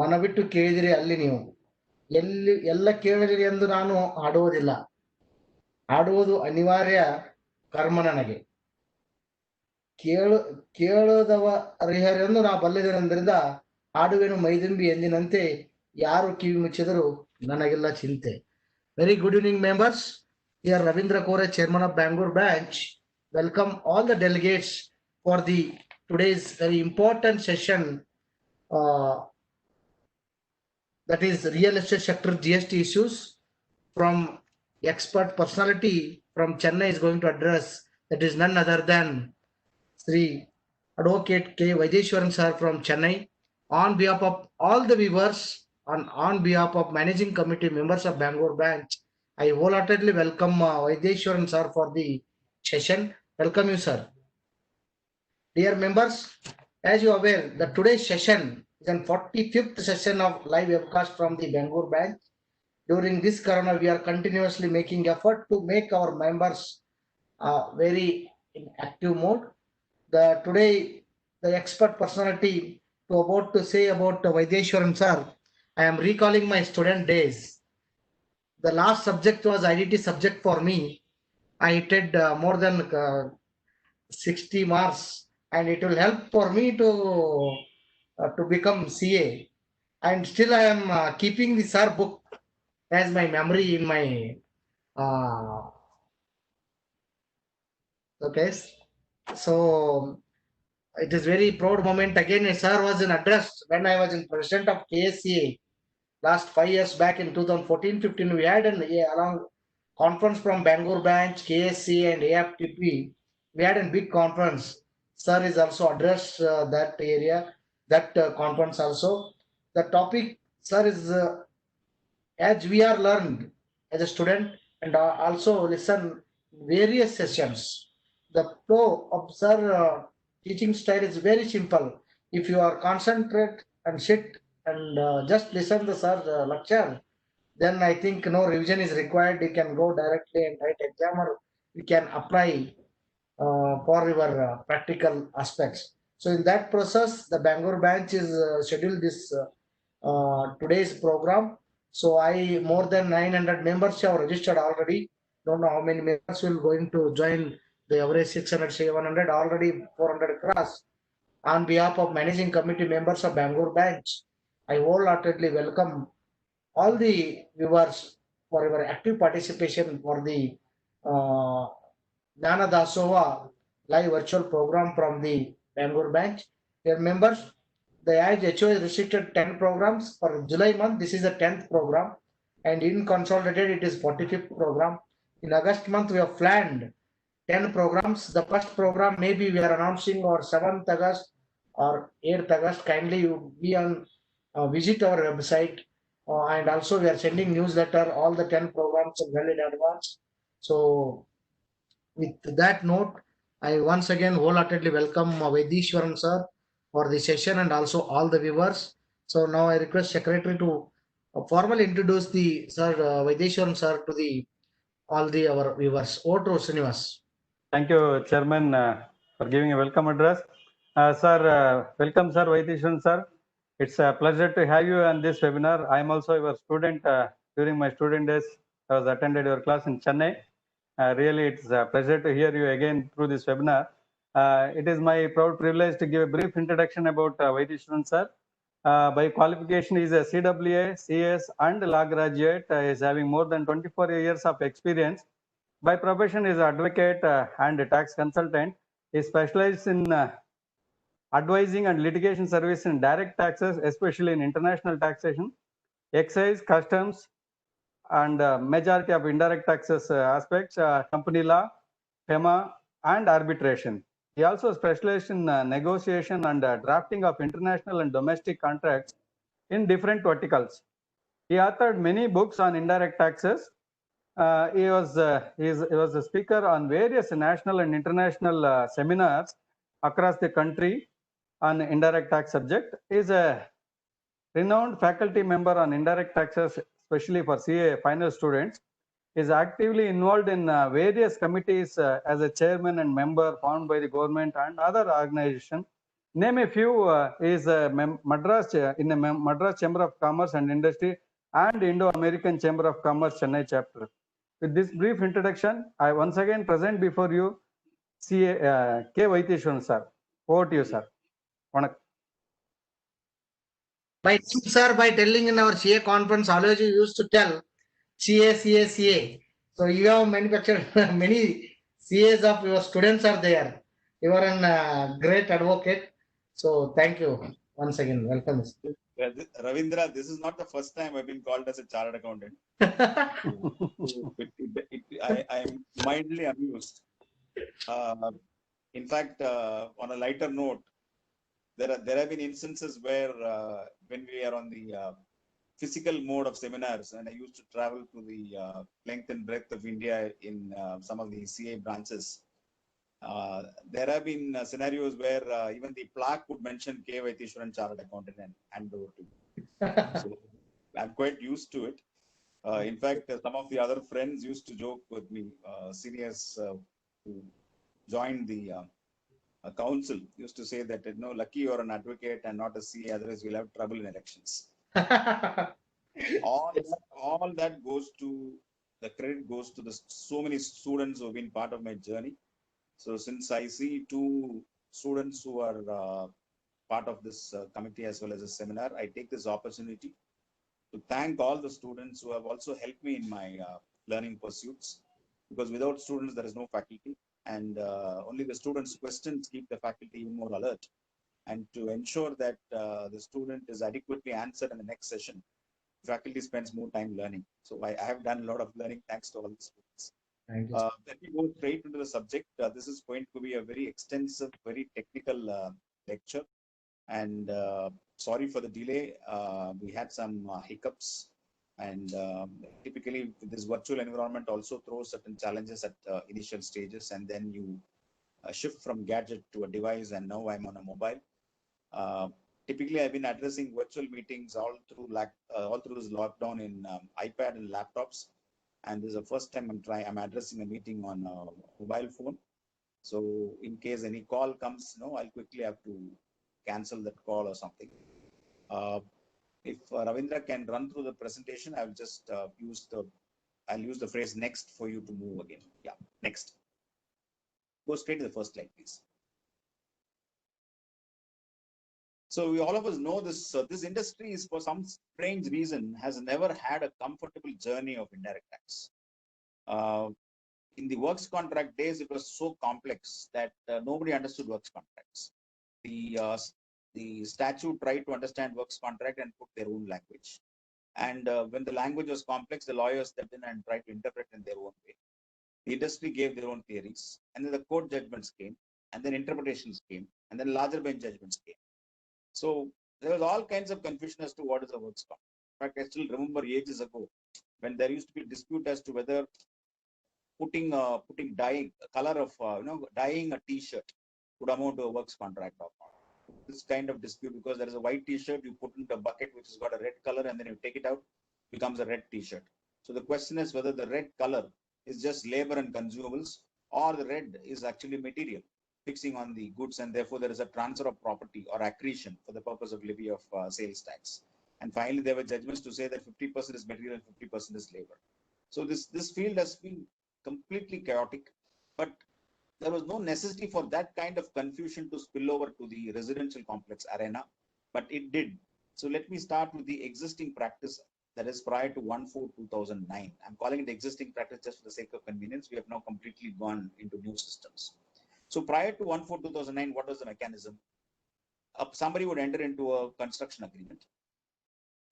ಮನವಿಟ್ಟು ಕೇಳಿದಿರಿ ಅಲ್ಲಿ ನೀವು ಎಲ್ಲ ಕೇಳಿದಿರಿ ಎಂದು ನಾನು ಆಡುವುದಿಲ್ಲ. ಆಡುವುದು ಅನಿವಾರ್ಯ ಕರ್ಮ ನನಗೆ. ಕೇಳದವ ಅರ್ಹರೆಂದು ನಾ ಬಲ್ಲಿದೆನೆಂದರಿಂದ ಆಡುವೆನು ಮೈದುಂಬಿ ಎಂದಿನಂತೆ ಯಾರು ಕಿವಿ ಮುಚ್ಚಿದರೂ ನನಗೆಲ್ಲ ಚಿಂತೆ. Very good evening, members. Here Ravindra Kore, Chairman of Bangalore branch. Welcome all the delegates for the today's very important session. That is real estate sector GST issues from expert personality from Chennai is going to address. That is none other than Sri Advocate K. Vaideshwaran sir from Chennai. On behalf of all the viewers and on behalf of managing committee members of Bangalore branch, I wholeheartedly welcome Vaideshwaran sir for the session. Welcome you, sir. Dear members, as you are aware, the today's session is an 45th session of live webcast from the Bangalore branch. During this corona, we are continuously making effort to make our members very in active mode. Today, the expert personality about to say about Vaideshwaran sir, I am recalling my student days. The last subject was IDT subject for me. I did more than 60 marks, and it will help for me to become CA. And still I am keeping the sir book as my memory in my okay. So it is very proud moment again. A sir was in address when I was in president of KSCA last 5 years back in 2014-15. We had an along conference from Bangalore branch, KSCA and AFTP. We had a big conference. Sir is also addressed that area, that conference also. The topic, sir, is as we are learned as a student and also listen various sessions. The flow of sir teaching style is very simple. If you are concentrate and sit and just listen the sir lecture, then I think no revision is required. You can go directly and write exam, or you can apply for your practical aspects. So in that process, the Bangalore branch is scheduled this today's program. So more than 900 members have registered already. Don't know how many members will going to join the average 600, 700, already 400 cross. On behalf of managing committee members of Bangalore branch, I wholeheartedly welcome all the viewers for your active participation for the Jnana Dasova live virtual program from the Bangalore branch. Dear members, the HO is restricted 10 programs for July month. This is the 10th program, and in consolidated it is 45th program. In August month we have planned 10 programs. The first program maybe we are announcing or 7th August or 8th August. Kindly you be on visit our website, and also we are sending newsletter all the 10 programs well in advance. So with that note, I once again wholeheartedly welcome Vaideshwaran sir for the session and also all the viewers. So now I request secretary to formally introduce the sir Vaideshwaran sir to the all the our viewers. Over to Srinivas. Thank you, Chairman, for giving a welcome address. Sir, welcome, sir, Vaideshwaran sir. It's a pleasure to have you on this webinar. I am also your student. During my student days, I was attended your class in Chennai. Really, it's a pleasure to hear you again through this webinar. It is my proud privilege to give a brief introduction about Vaideshwaran sir. By qualification, he is a CWA, CS, and law graduate. Is having more than 24 years of experience. By profession, is advocate and a tax consultant. He specializes in advising and litigation service in direct taxes, especially in international taxation, excise, customs, and majority of indirect taxes aspects, company law, FEMA, and arbitration. He also specialized in negotiation and drafting of international and domestic contracts in different verticals. He authored many books on indirect taxes. He was a speaker on various national and international seminars across the country on indirect tax subject. He is a renowned faculty member on indirect taxes, especially for CA final students. He is actively involved in various committees as a chairman and member formed by the government and other organizations. Name a few is Madras in the Madras Chamber of Commerce and Industry and Indo-American Chamber of Commerce Chennai chapter. With this brief introduction, I once again present before you CA K. Vaitishwaran sir. Over to you, sir. By telling in our CA conference, always you used to tell CA, CA, CA. So you have manufactured many CAs of your students are there. You are a great advocate. So thank you once again. Welcome. Ravindra, this is not the first time I've been called as a chartered accountant. I am mildly amused. In fact, on a lighter note, there have been instances where when we are on the physical mode of seminars, and I used to travel to the length and breadth of India in some of the CA branches. There have been scenarios where even the plaque would mention K. Vaitishwaran Chartered Accountant and hand over to me. So I'm quite used to it. In fact, some of the other friends used to joke with me, seniors who joined the council used to say that, lucky you're an advocate and not a CA, otherwise we'll have trouble in elections. all that goes to, the credit goes to the so many students who have been part of my journey. So since I see two students who are part of this committee as well as a seminar, I take this opportunity to thank all the students who have also helped me in my learning pursuits, because without students there is no faculty, and only the students' questions keep the faculty even more alert. And to ensure that the student is adequately answered in the next session, faculty spends more time learning. So I have done a lot of learning thanks to all the students. Let me go straight into the subject. This is going to be a very extensive, very technical lecture. And sorry for the delay. We had some hiccups. And typically, this virtual environment also throws certain challenges at initial stages. And then you shift from gadget to a device. And now I'm on a mobile. Typically, I've been addressing virtual meetings all through this lockdown in iPad and laptops. And this is the first time I'm addressing a meeting on a mobile phone. So in case any call comes, I'll quickly have to cancel that call or something. If Ravindra can run through the presentation, I'll just use the phrase next for you to move again. Yeah, next. Go straight to the first slide, please. So all of us know this. This industry is, for some strange reason, has never had a comfortable journey of indirect tax. In the works contract days, it was so complex that nobody understood works contracts. The statute tried to understand works contract and put their own language. And when the language was complex, the lawyers stepped in and tried to interpret in their own way. The industry gave their own theories, and then the court judgments came, and then interpretations came, and then larger bench judgments came. So there was all kinds of confusion as to what is a works contract. In fact, I still remember ages ago when there used to be a dispute as to whether putting dyeing color of dyeing a t-shirt would amount to a works contract or not. This kind of dispute, because there is a white t-shirt, you put into a bucket which has got a red color, and then you take it out, becomes a red t-shirt. So the question is whether the red color is just labor and consumables, or the red is actually material fixing on the goods, and therefore there is a transfer of property or accretion for the purpose of levy of sales tax. And finally, there were judgments to say that 50% is material and 50% is labor. So this field has been completely chaotic, but there was no necessity for that kind of confusion to spill over to the residential complex arena, but it did. So let me start with the existing practice that is prior to 1/4/2009. I'm calling it existing practice just for the sake of convenience. We have now completely gone into new systems. So prior to 1/4/2009, what was the mechanism? Somebody would enter into a construction agreement,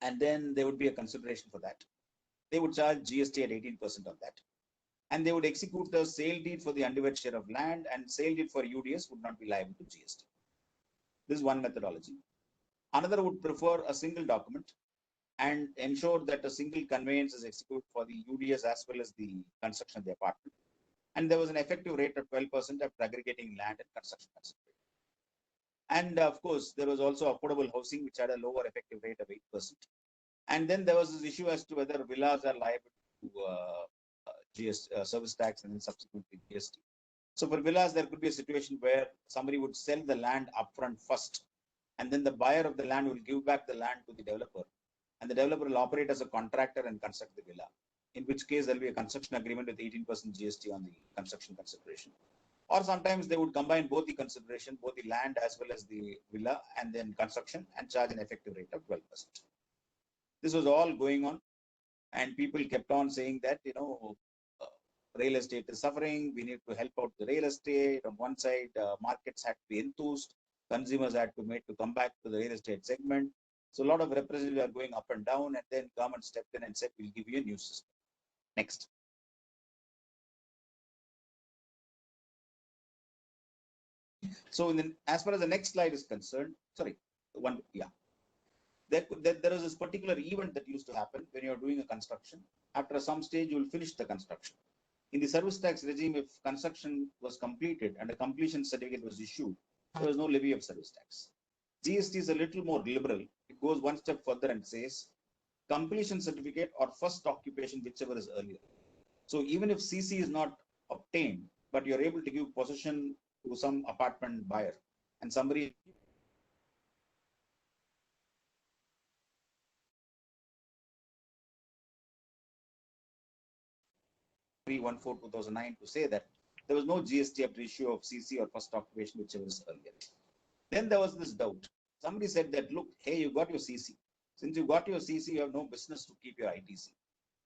and then there would be a consideration for that. They would charge GST at 18% of that. And they would execute the sale deed for the undivided share of land, and sale deed for UDS would not be liable to GST. This is one methodology. Another would prefer a single document and ensure that a single conveyance is executed for the UDS as well as the construction of the apartment. And there was an effective rate of 12% after aggregating land and construction consideration. And of course, there was also affordable housing, which had a lower effective rate of 8%. And then there was this issue as to whether villas are liable to GST, service tax, and then subsequently GST. So for villas, there could be a situation where somebody would sell the land upfront first, and then the buyer of the land will give back the land to the developer, and the developer will operate as a contractor and construct the villa, in which case there will be a construction agreement with 18% GST on the construction consideration. Or sometimes they would combine both the consideration, both the land as well as the villa, and then construction, and charge an effective rate of 12%. This was all going on, and people kept on saying that, real estate is suffering. We need to help out the real estate. On one side, markets had to be enthused. Consumers had to made to come back to the real estate segment. So a lot of representatives are going up and down, and then government stepped in and said, we'll give you a new system. Next. So as far as the next slide is concerned, sorry, there is this particular event that used to happen when you're doing a construction. After some stage, you will finish the construction. In the service tax regime, if construction was completed and a completion certificate was issued, there was no levy of service tax. GST is a little more liberal. It goes one step further and says completion certificate or first occupation, whichever is earlier. So even if CC is not obtained, but you're able to give possession to some apartment buyer and somebody 314/2009 to say that there was no GST after issue of CC or first occupation, whichever is earlier. Then there was this doubt. Somebody said that, look, hey, you got your CC. Since you got your CC, you have no business to keep your ITC.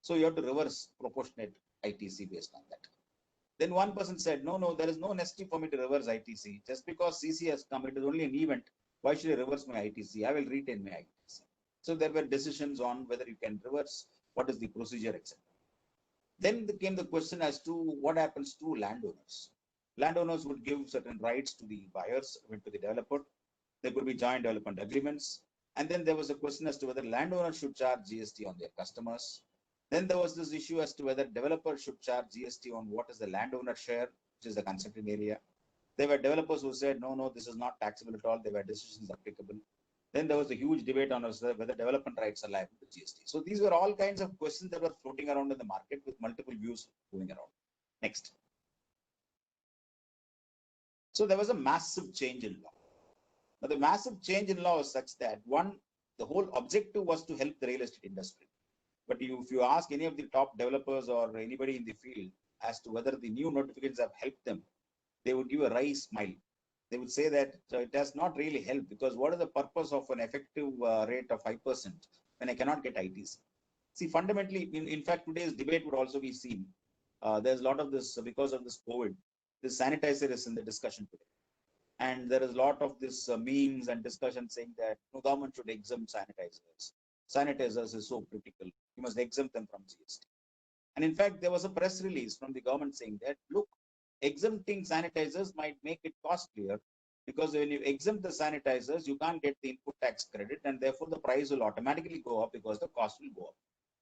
So you have to reverse proportionate ITC based on that. Then one person said, no, there is no necessity for me to reverse ITC. Just because CC has come, it is only an event. Why should I reverse my ITC? I will retain my ITC. So there were decisions on whether you can reverse, what is the procedure, etc. Then came the question as to what happens to landowners. Landowners would give certain rights to the buyers, to the developer. There could be joint development agreements. And then there was a question as to whether landowners should charge GST on their customers. Then there was this issue as to whether developers should charge GST on what is the landowner share, which is the constructing area. There were developers who said, no, this is not taxable at all. There were decisions applicable. Then there was a huge debate on whether development rights are liable to GST. So these were all kinds of questions that were floating around in the market with multiple views going around. Next. So there was a massive change in law. Now, the massive change in law was such that, one, the whole objective was to help the real estate industry. But if you ask any of the top developers or anybody in the field as to whether the new notifications have helped them, they would give a wry smile. They would say that it has not really helped, because what is the purpose of an effective rate of 5% when I cannot get ITC? See, fundamentally, in fact, today's debate would also be seen. There's a lot of this, because of this COVID, this sanitizer is in the discussion today. And there is a lot of this memes and discussion saying that no, government should exempt sanitizers. Sanitizers is so critical. You must exempt them from GST. And in fact, there was a press release from the government saying that, look, exempting sanitizers might make it costlier, because when you exempt the sanitizers, you can't get the input tax credit, and therefore the price will automatically go up because the cost will go up.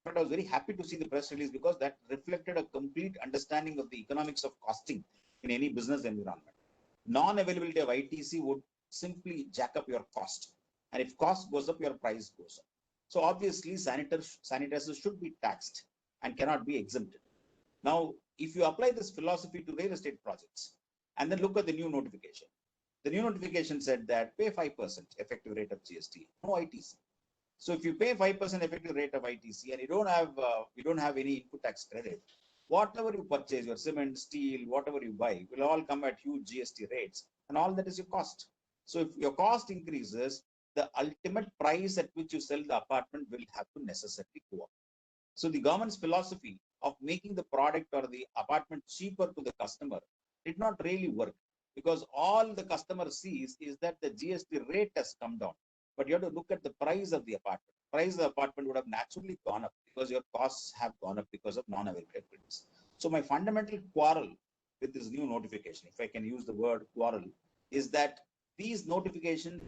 But I was very happy to see the press release, because that reflected a complete understanding of the economics of costing in any business environment. Non-availability of ITC would simply jack up your cost. And if cost goes up, your price goes up. So obviously, sanitizers should be taxed and cannot be exempted. Now, if you apply this philosophy to real estate projects and then look at the new notification, the new notification said that pay 5% effective rate of GST, no ITC. So if you pay 5% effective rate of ITC and you don't have any input tax credit, whatever you purchase, your cement, steel, whatever you buy, will all come at huge GST rates, and all that is your cost. So if your cost increases, the ultimate price at which you sell the apartment will have to necessarily go up. So the government's philosophy of making the product or the apartment cheaper to the customer did not really work, because all the customer sees is that the GST rate has come down. But you have to look at the price of the apartment. Price of the apartment would have naturally gone up because your costs have gone up because of non-availability. So my fundamental quarrel with this new notification, if I can use the word quarrel, is that these notifications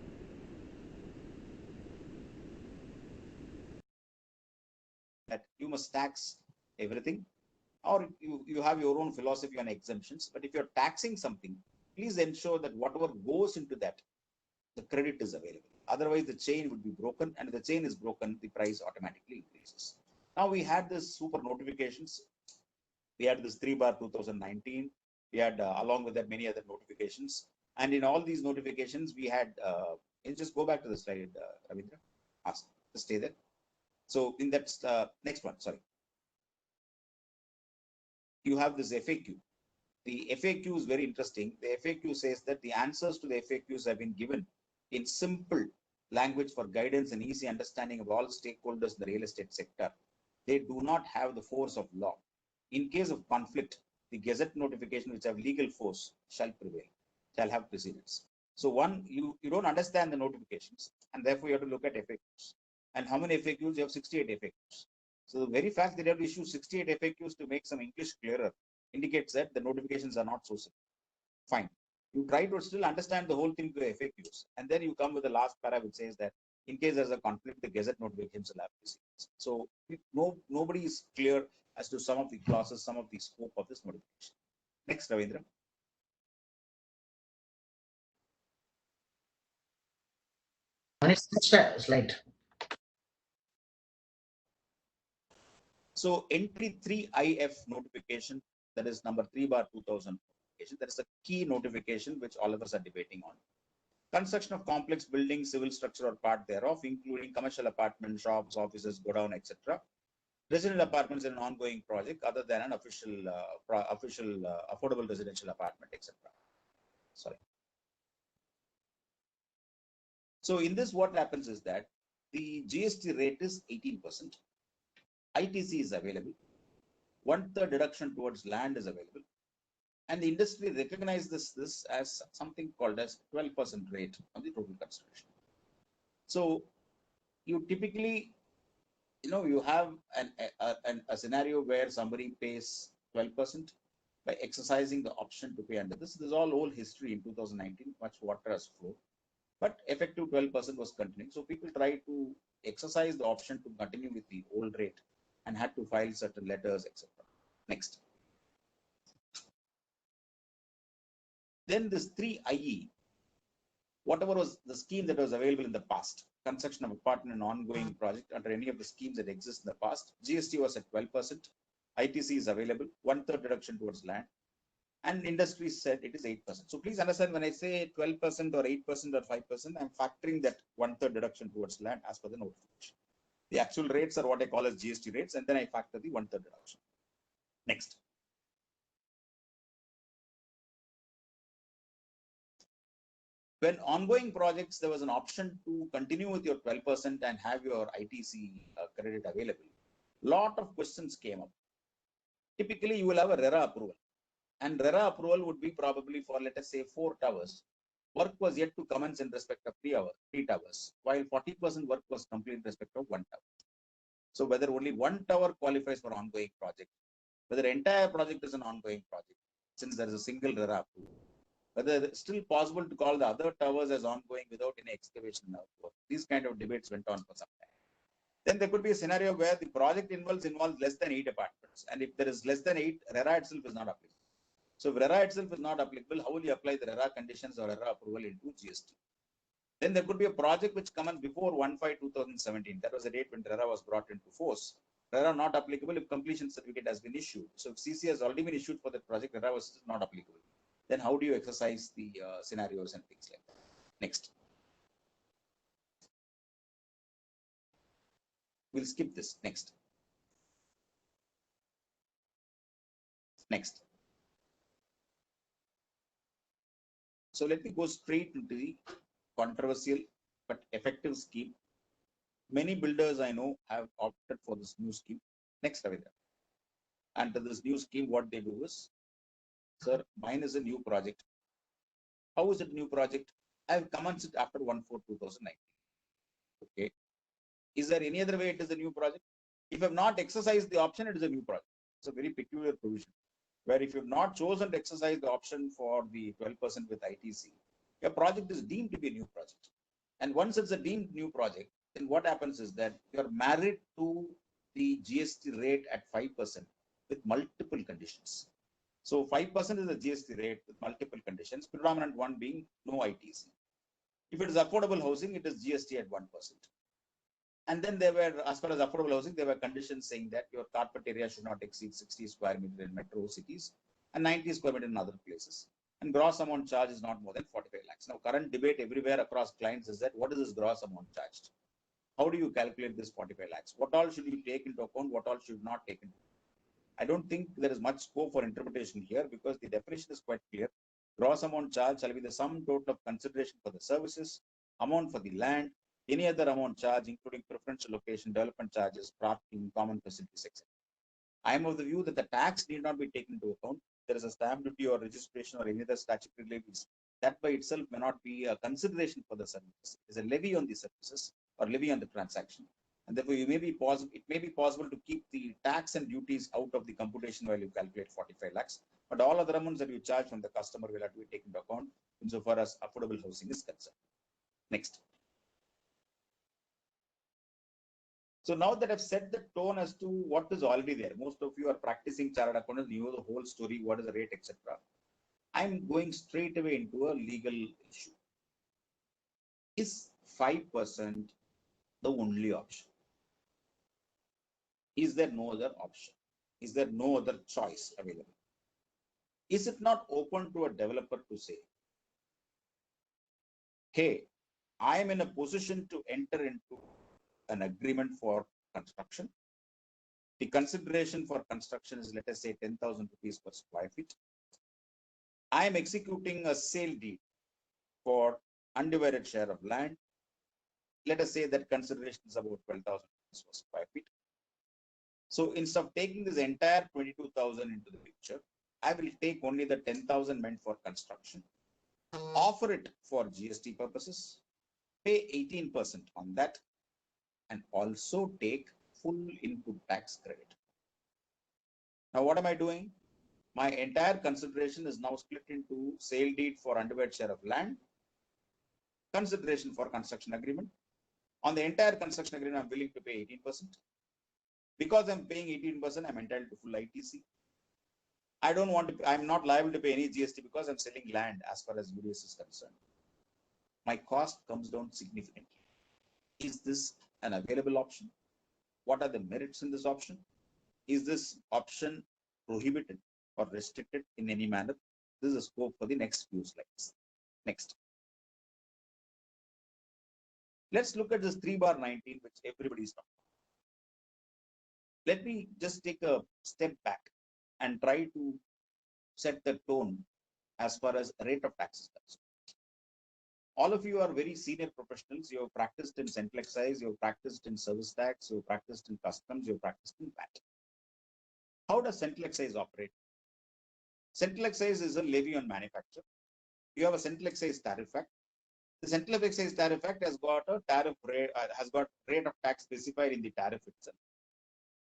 that you must tax everything, or you have your own philosophy on exemptions. But if you're taxing something, please ensure that whatever goes into that, the credit is available. Otherwise, the chain would be broken, and if the chain is broken, the price automatically increases. Now we had this super notifications. We had this 3/2019. We had, along with that, many other notifications. And in all these notifications, we had, just go back to the slide, Ravindra. Just stay there. So in that next one, sorry. You have this FAQ. The FAQ is very interesting. The FAQ says that the answers to the FAQs have been given in simple language for guidance and easy understanding of all stakeholders in the real estate sector. They do not have the force of law. In case of conflict, the Gazette notification which have legal force shall prevail, shall have precedence. So one, you don't understand the notifications, and therefore you have to look at FAQs. And how many FAQs? You have 68 FAQs. So the very fact that you have to issue 68 FAQs to make some English clearer indicates that the notifications are not so simple. Fine. You try to still understand the whole thing to FAQs, and then you come with the last para which says that in case there's a conflict, the Gazette notifications will have precedence. So nobody is clear as to some of the clauses, some of the scope of this notification. Next, Ravindra. Next slide. So entry 3IF notification, that is number 3/2000 notification. That is a key notification which all of us are debating on. Construction of complex buildings, civil structure or part thereof, including commercial apartments, shops, offices, godown, etc. Residential apartments in an ongoing project other than an official affordable residential apartment, etc. Sorry. So in this, what happens is that the GST rate is 18%. ITC is available. 1/3 deduction towards land is available. And the industry recognizes this as something called as 12% rate on the total consideration. So you typically, you have a scenario where somebody pays 12% by exercising the option to pay under this. This is all old history. In 2019, much water has flowed, but effective 12% was continuing. So people try to exercise the option to continue with the old rate and had to file certain letters, etc. Next. Then this 3IE, whatever was the scheme that was available in the past, construction of apartment and ongoing project under any of the schemes that exist in the past, GST was at 12%, ITC is available, 1/3 deduction towards land, and industry said it is 8%. So please understand, when I say 12% or 8% or 5%, I'm factoring that 1/3 deduction towards land as per the notification. The actual rates are what I call as GST rates, and then I factor the 1/3 deduction. Next. When ongoing projects, there was an option to continue with your 12% and have your ITC credit available. Lot of questions came up. Typically, you will have a RERA approval, and RERA approval would be probably for, let us say, 4 towers. Work was yet to commence in respect of 3 towers, while 40% work was complete in respect of 1 tower. So whether only 1 tower qualifies for ongoing project, whether the entire project is an ongoing project, since there is a single RERA approval, whether it's still possible to call the other towers as ongoing without any excavation work. These kind of debates went on for some time. Then there could be a scenario where the project involves less than 8 apartments. And if there is less than 8, RERA itself is not applicable. So if RERA itself is not applicable, how will you apply the RERA conditions or RERA approval into GST? Then there could be a project which commenced before 1/5/2017. That was the date when RERA was brought into force. RERA not applicable if completion certificate has been issued. So if CC has already been issued for that project, RERA was not applicable. Then how do you exercise the scenarios and things like that? Next. We'll skip this. Next. Next. So let me go straight into the controversial but effective scheme. Many builders I know have opted for this new scheme. Next, Ravindra. Under this new scheme, what they do is, sir, mine is a new project. How is it new project? I've commenced it after 1/4/2019. Okay. Is there any other way it is a new project? If you have not exercised the option, it is a new project. It's a very peculiar provision, where if you have not chosen to exercise the option for the 12% with ITC, your project is deemed to be a new project. And once it's a deemed new project, then what happens is that you're married to the GST rate at 5% with multiple conditions. So 5% is the GST rate with multiple conditions, predominant one being no ITC. If it is affordable housing, it is GST at 1%. And then there were, as far as affordable housing, there were conditions saying that your carpet area should not exceed 60 square meters in metro cities. and 90 square meter in other places. And gross amount charge is not more than 45 lakhs. Now, current debate everywhere across clients is that what is this gross amount charged? How do you calculate this 45 lakhs? What all should you take into account? What all should not take into account? I don't think there is much scope for interpretation here because the definition is quite clear. Gross amount charge shall be the sum total of consideration for the services, amount for the land, any other amount charge, including preferential location, development charges, parking, common facilities, etc. I am of the view that the tax need not be taken into account. There is a stamp duty or registration or any other statutory levies. That by itself may not be a consideration for the services. It is a levy on the services or levy on the transaction. And therefore, it may be possible to keep the tax and duties out of the computation while you calculate 45 lakhs. But all other amounts that you charge from the customer will have to be taken into account insofar as affordable housing is concerned. Next. So now that I've set the tone as to what is already there, most of you are practicing chartered accountants, you know the whole story, what is the rate, etc. I'm going straight away into a legal issue. Is 5% the only option? Is there no other option? Is there no other choice available? Is it not open to a developer to say, hey, I am in a position to enter into an agreement for construction. The consideration for construction is, let us say, 10,000 rupees per square feet. I am executing a sale deed for undivided share of land. Let us say that consideration is about 12,000 rupees per square feet. So instead of taking this entire 22,000 into the picture, I will take only the 10,000 meant for construction, offer it for GST purposes, pay 18% on that, and also take full input tax credit. Now, what am I doing? My entire consideration is now split into sale deed for undivided share of land, consideration for construction agreement. On the entire construction agreement, I'm willing to pay 18%. Because I'm paying 18%, I'm entitled to full ITC. I don't want to, I'm not liable to pay any GST because I'm selling land as far as UDS is concerned. My cost comes down significantly. Is this an available option? What are the merits in this option? Is this option prohibited or restricted in any manner? This is a scope for the next few slides. Next. Let's look at this 3/19, which everybody is talking about. Let me just take a step back and try to set the tone as far as rate of tax is concerned. All of you are very senior professionals. You have practiced in central excise, you have practiced in service tax, you have practiced in customs, you have practiced in VAT. How does central excise operate? Central excise is a levy on manufacture. You have a central excise tariff act. The central excise tariff act has got a tariff rate, rate of tax specified in the tariff itself.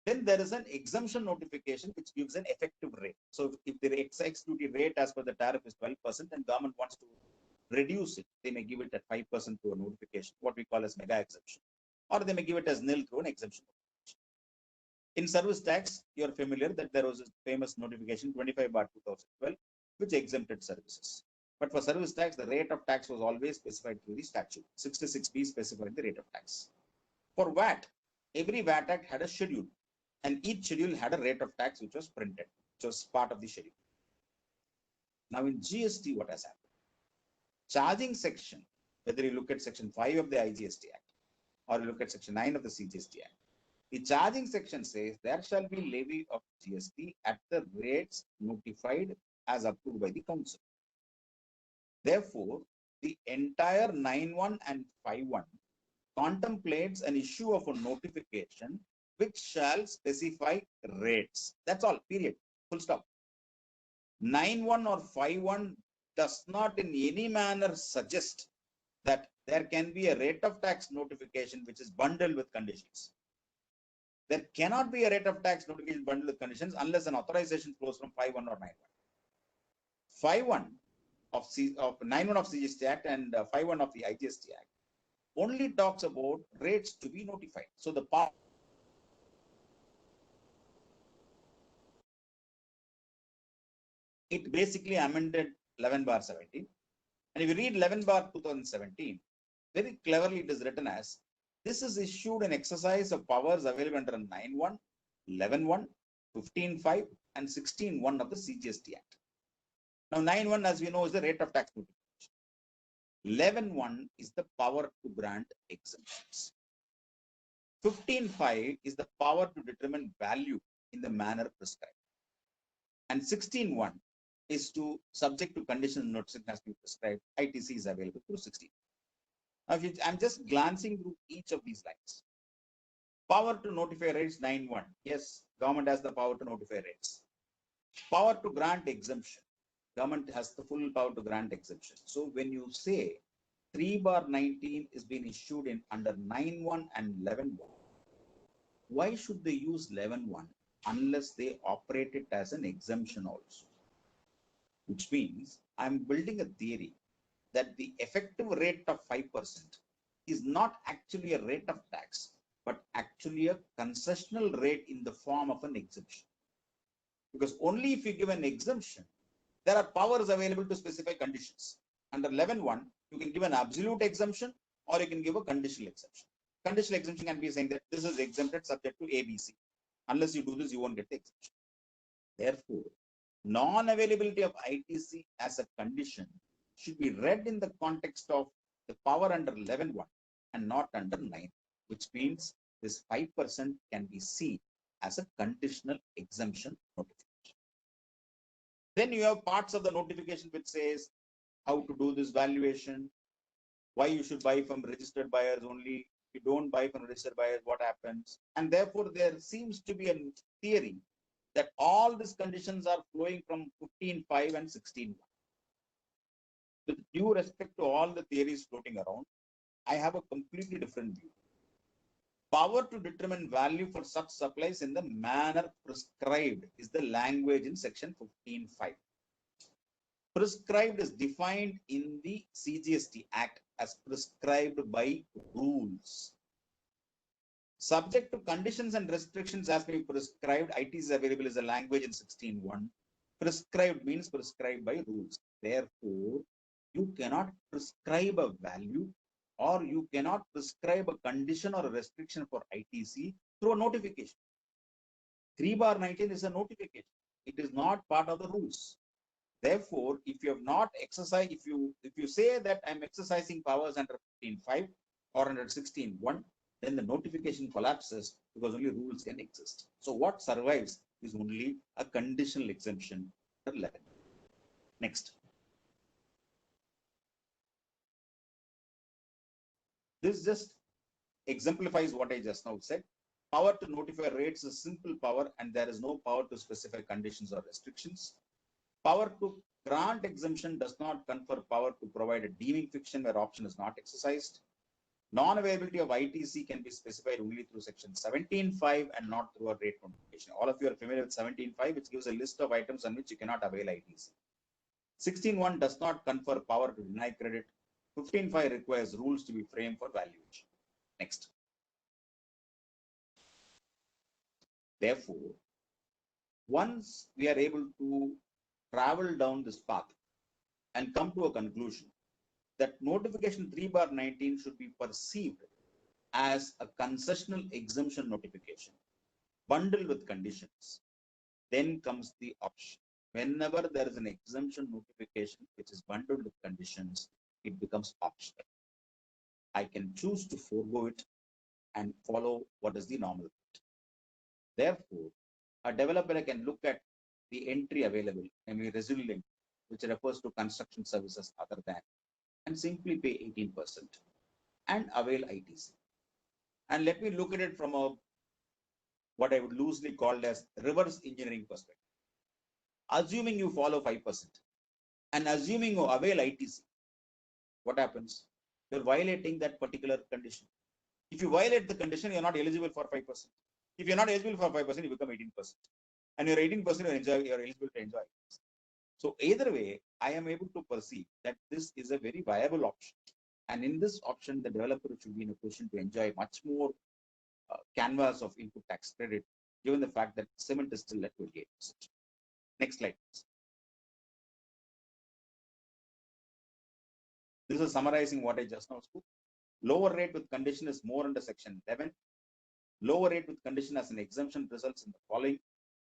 Then there is an exemption notification which gives an effective rate. So if the excise duty rate as per the tariff is 12% and government wants to reduce it, they may give it at 5% through a notification, what we call as mega exemption, or they may give it as nil through an exemption notification. In service tax, you're familiar that there was a famous notification 25/2012, which exempted services. But for service tax, the rate of tax was always specified through the statute. 66B specified the rate of tax. For VAT, every VAT act had a schedule, and each schedule had a rate of tax which was printed, which was part of the schedule. Now in GST, what has happened? Charging section, whether you look at section 5 of the IGST Act or you look at section 9 of the CGST Act, the charging section says there shall be levy of GST at the rates notified as approved by the council. Therefore, the entire 9(1) and 5(1) contemplates an issue of a notification which shall specify rates. That's all, period, full stop. 9(1) or 5(1) does not in any manner suggest that there can be a rate of tax notification which is bundled with conditions. There cannot be a rate of tax notification bundled with conditions unless an authorization flows from 5(1) or 9(1). 5(1) of 9(1) of CGST Act and 5(1) of the IGST Act only talks about rates to be notified. So the part it basically amended 11/17. And if you read 11/2017, very cleverly it is written as, this is issued in exercise of powers available under 9(1), 11(1), 15.5 and 16.1 of the CGST Act. Now 9.1, as we know, is the rate of tax notification. 11.1 is the power to grant exemptions. 15.5 is the power to determine value in the manner prescribed. And 16.1 is to subject to conditions notification has been prescribed. ITC is available through 16. Now, I'm just glancing through each of these lines. Power to notify rates 9.1. Yes, government has the power to notify rates. Power to grant exemption. Government has the full power to grant exemption. So when you say 3/19 is being issued in under 9.1 and 11.1, why should they use 11.1 unless they operate it as an exemption also? Which means I'm building a theory that the effective rate of 5% is not actually a rate of tax, but actually a concessional rate in the form of an exemption. Because only if you give an exemption, there are powers available to specify conditions. Under 11.1, you can give an absolute exemption or you can give a conditional exemption. Conditional exemption can be saying that this is exempted subject to ABC. Unless you do this, you won't get the exemption. Therefore, non-availability of ITC as a condition should be read in the context of the power under 11.1 and not under 9, which means this 5% can be seen as a conditional exemption notification. Then you have parts of the notification which says how to do this valuation, why you should buy from registered buyers only. If you don't buy from registered buyers, what happens? And therefore, there seems to be a theory that all these conditions are flowing from 15.5 and 16.1. With due respect to all the theories floating around, I have a completely different view. Power to determine value for such supplies in the manner prescribed is the language in section 15.5. Prescribed is defined in the CGST Act as prescribed by rules. Subject to conditions and restrictions as may be prescribed, IT is available as a language in 16.1. Prescribed means prescribed by rules. Therefore, you cannot prescribe a value or you cannot prescribe a condition or a restriction for ITC through a notification. 3/19 is a notification. It is not part of the rules. Therefore, if you have not exercised, if you say that I'm exercising powers under 15.5 or under 16.1, then the notification collapses because only rules can exist. So what survives is only a conditional exemption under 11. Next. This just exemplifies what I just now said. Power to notify rates is simple power and there is no power to specify conditions or restrictions. Power to grant exemption does not confer power to provide a deeming fiction where option is not exercised. Non-availability of ITC can be specified only through section 17.5 and not through a rate notification. All of you are familiar with 17.5, which gives a list of items on which you cannot avail ITC. 16.1 does not confer power to deny credit. 15.5 requires rules to be framed for valuation. Next. Therefore, once we are able to travel down this path and come to a conclusion that notification 3/19 should be perceived as a concessional exemption notification bundled with conditions, then comes the option. Whenever there is an exemption notification which is bundled with conditions, it becomes optional. I can choose to forego it and follow what is the normal rate. Therefore, a developer can look at the entry available, namely residual entry, which refers to construction services other than, and simply pay 18% and avail ITC. And let me look at it from a what I would loosely call as reverse engineering perspective. Assuming you follow 5% and assuming you avail ITC, what happens? You're violating that particular condition. If you violate the condition, you're not eligible for 5%. If you're not eligible for 5%, you become 18%. And you're 18%, you're eligible to enjoy it. So either way, I am able to perceive that this is a very viable option. And in this option, the developer should be in a position to enjoy much more canvas of input tax credit, given the fact that cement is still at 28%. Next slide, please. This is summarizing what I just now spoke. Lower rate with condition is more under section 11. Lower rate with condition as an exemption results in the following.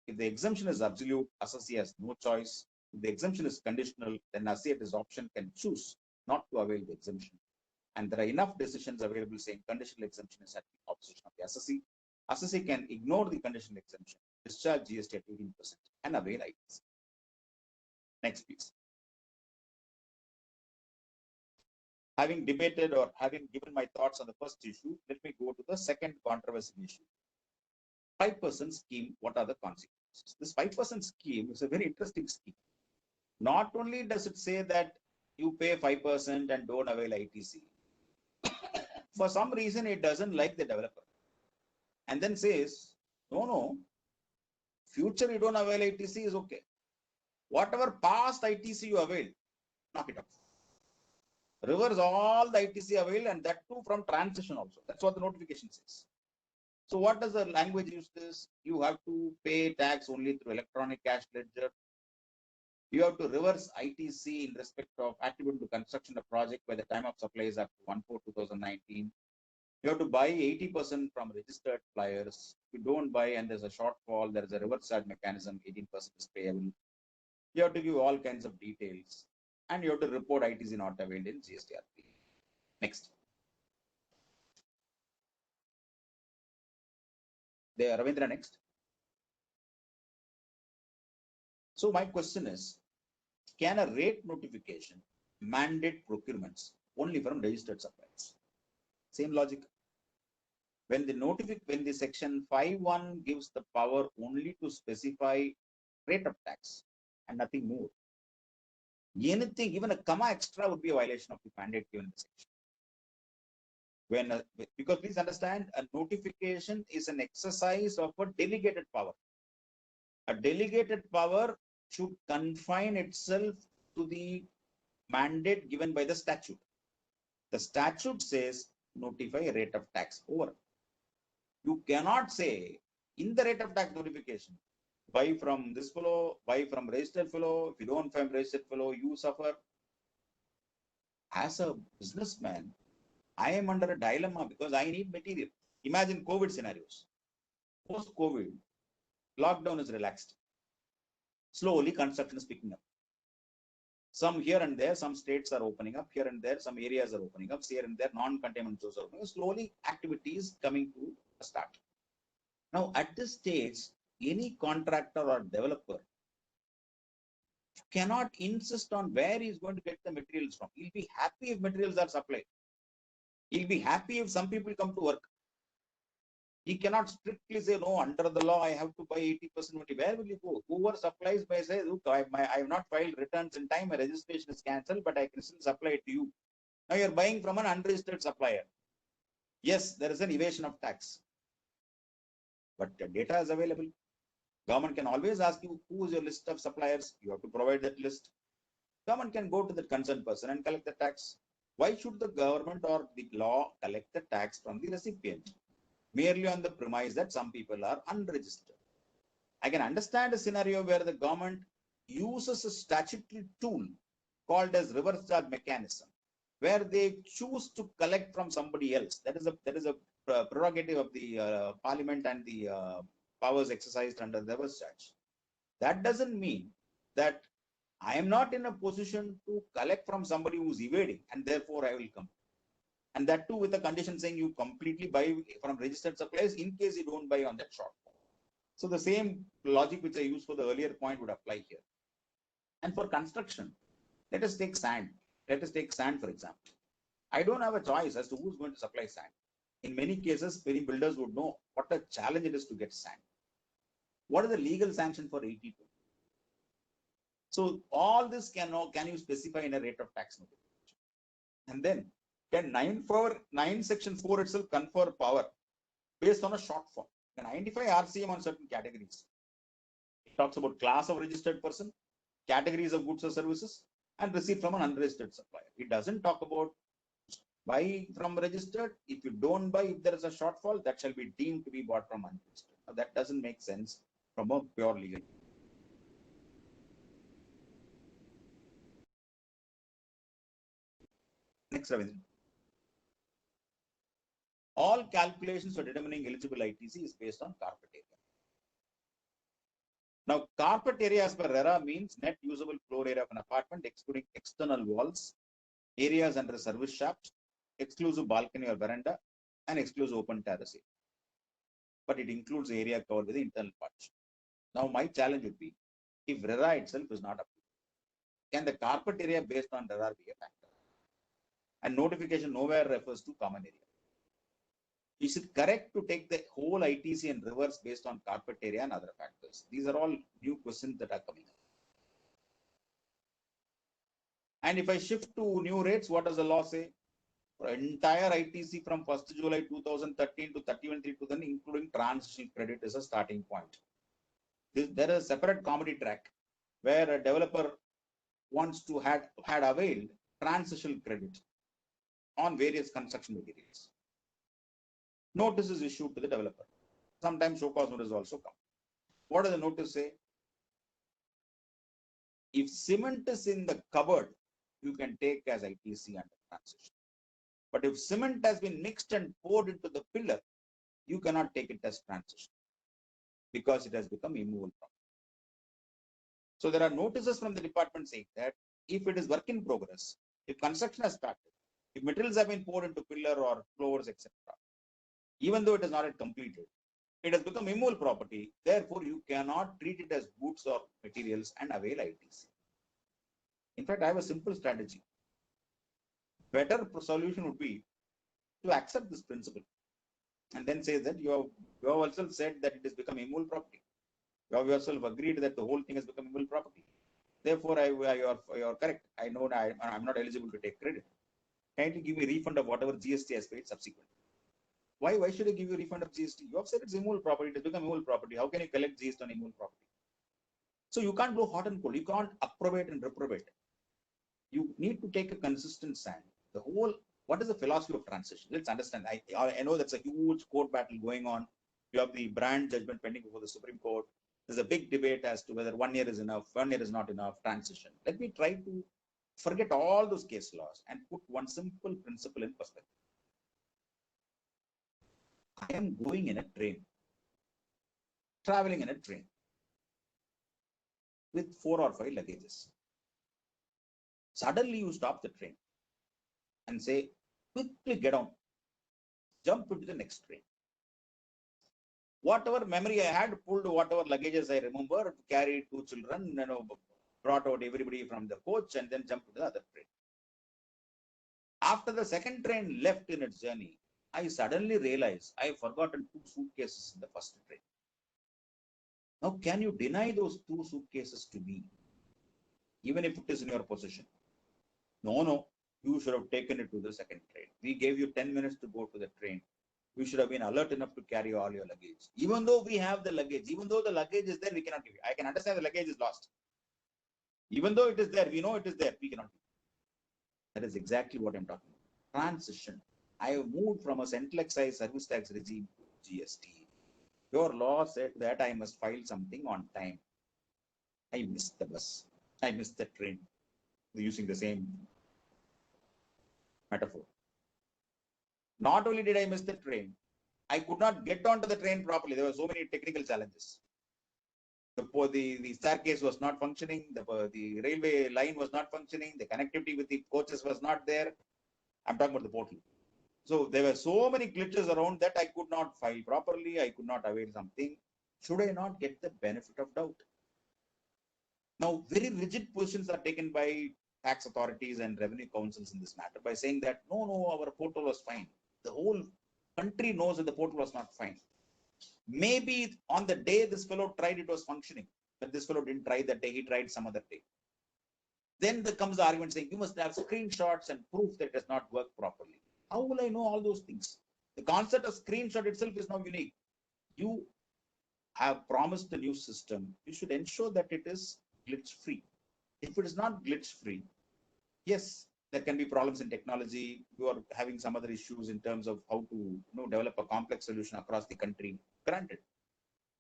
If the exemption is absolute, assessee has no choice. If the exemption is conditional, then assessee at his option can choose not to avail the exemption. And there are enough decisions available saying conditional exemption is at the opposition of the assessee. Assessee can ignore the conditional exemption, discharge GST at 18% and avail ITC. Next, please. Having debated or having given my thoughts on the first issue, let me go to the second controversial issue. 5% scheme, what are the consequences? This 5% scheme is a very interesting scheme. Not only does it say that you pay 5% and don't avail ITC, for some reason it doesn't like the developer. And then says, no, future you don't avail ITC is okay. Whatever past ITC you avail, knock it off. Reverse all the ITC avail, and that too from transition also. That's what the notification says. So what does the language use this? You have to pay tax only through electronic cash ledger. You have to reverse ITC in respect of attribute to construction of project by the time of supply is up to 1/4/2019. You have to buy 80% from registered suppliers. If you don't buy and there's a shortfall, there is a reverse charge mechanism, 18% is payable. You have to give all kinds of details. And you have to report ITC not availed in GSTRP. Next. Ravindra, next. So my question is, can a rate notification mandate procurements only from registered suppliers? Same logic. When the section 5(1) gives the power only to specify rate of tax and nothing more, anything, even a comma extra would be a violation of the mandate given in the section. Because please understand, a notification is an exercise of a delegated power. A delegated power should confine itself to the mandate given by the statute. The statute says notify a rate of tax over. You cannot say in the rate of tax notification, buy from this fellow, buy from registered fellow. If you don't find registered fellow, you suffer. As a businessman, I am under a dilemma because I need material. Imagine COVID scenarios. Post-COVID, lockdown is relaxed. Slowly, construction is picking up. Some here and there, some states are opening up. Here and there, some areas are opening up. Here and there, non-containment zones are opening up. Slowly, activity is coming to a start. Now, at this stage, any contractor or developer cannot insist on where he is going to get the materials from. He'll be happy if materials are supplied. He'll be happy if some people come to work. He cannot strictly say, no, under the law, I have to buy 80% material. Where will you go? Whoever supplies may say, look, I have not filed returns in time, my registration is cancelled, but I can still supply it to you. Now you're buying from an unregistered supplier. Yes, there is an evasion of tax. But the data is available. Government can always ask you, who is your list of suppliers? You have to provide that list. Government can go to the concerned person and collect the tax. Why should the government or the law collect the tax from the recipient? Merely on the premise that some people are unregistered. I can understand a scenario where the government uses a statutory tool called as reverse charge mechanism, where they choose to collect from somebody else. That is a prerogative of the parliament and the powers exercised under the reverse charge. That doesn't mean that I am not in a position to collect from somebody who's evading, and therefore I will come. And that too with a condition saying you completely buy from registered suppliers in case you don't buy on that shortfall. So the same logic which I used for the earlier point would apply here. And for construction, let us take sand. Let us take sand, for example. I don't have a choice as to who's going to supply sand. In many cases, many builders would know what a challenge it is to get sand. What is the legal sanction for 82? So all this can you specify in a rate of tax notification? And then can 9 section 4 itself confer power based on a shortfall? Can identify RCM on certain categories. It talks about class of registered person, categories of goods or services, and receipt from an unregistered supplier. It doesn't talk about buy from registered. If you don't buy, if there is a shortfall, that shall be deemed to be bought from unregistered. Now, that doesn't make sense from a pure legal. Next, Ravindra. All calculations for determining eligible ITC is based on carpet area. Now, carpet area as per RERA means net usable floor area of an apartment, excluding external walls, areas under service shaft, exclusive balcony or veranda, and exclusive open terrace. But it includes area covered with the internal partition. Now, my challenge would be, if RERA itself is not applicable, can the carpet area based on RERA be a factor? And notification nowhere refers to common area. Is it correct to take the whole ITC and reverse based on carpet area and other factors? These are all new questions that are coming up. And if I shift to new rates, what does the law say? For entire ITC from 1st July 2013 to 31/3/2000, including transition credit, is a starting point. There is a separate comedy track where a developer wants to had availed transition credit on various construction materials. Notice is issued to the developer. Sometimes show cause notice also come. What does the notice say? If cement is in the cupboard, you can take as ITC under transition. But if cement has been mixed and poured into the pillar, you cannot take it as transition because it has become immovable property. So there are notices from the department saying that if it is work in progress, if construction has started, if materials have been poured into pillar or floors, etc., even though it is not yet completed, it has become immovable property. Therefore, you cannot treat it as goods or materials and avail ITC. In fact, I have a simple strategy. Better solution would be to accept this principle and then say that you have also said that it has become immovable property. You have yourself agreed that the whole thing has become immovable property. Therefore, you are correct. I know I'm not eligible to take credit. Kindly give me refund of whatever GST has paid subsequently. Why should I give you a refund of GST? You have said it's immovable property. It has become immovable property. How can you collect GST on immovable property? So you can't go hot and cold. You can't approbate and reprobate. You need to take a consistent stand. What is the philosophy of transition? Let's understand. I know that's a huge court battle going on. You have the Brand judgment pending before the Supreme Court. There's a big debate as to whether 1 year is enough, 1 year is not enough, transition. Let me try to forget all those case laws and put one simple principle in perspective. I am going in a train, traveling in a train with 4 or 5 luggages. Suddenly you stop the train and say, quickly get on, jump into the next train. Whatever memory I had, pulled whatever luggages I remember, carried 2 children, brought out everybody from the coach and then jumped to the other train. After the second train left in its journey, I suddenly realized I have forgotten 2 suitcases in the first train. Now, can you deny those 2 suitcases to me, even if it is in your possession? No, you should have taken it to the second train. We gave you 10 minutes to go to the train. You should have been alert enough to carry all your luggage. Even though we have the luggage, even though the luggage is there, we cannot give you. I can understand the luggage is lost. Even though it is there, we know it is there, we cannot give you. That is exactly what I'm talking about. Transition. I have moved from a central excise service tax regime to GST. Your law said that I must file something on time. I missed the bus. I missed the train. Using the same metaphor. Not only did I miss the train, I could not get onto the train properly. There were so many technical challenges. The staircase was not functioning. The railway line was not functioning. The connectivity with the coaches was not there. I'm talking about the portal. So there were so many glitches around that I could not file properly. I could not avail something. Should I not get the benefit of doubt? Now, very rigid positions are taken by tax authorities and revenue councils in this matter by saying that, no, our portal was fine. The whole country knows that the portal was not fine. Maybe on the day this fellow tried, it was functioning, but this fellow didn't try that day. He tried some other day. Then there comes the argument saying you must have screenshots and proof that it does not work properly. How will I know all those things? The concept of screenshot itself is now unique. You have promised the new system. You should ensure that it is glitch-free. If it is not glitch-free, yes, there can be problems in technology. You are having some other issues in terms of how to develop a complex solution across the country. Granted.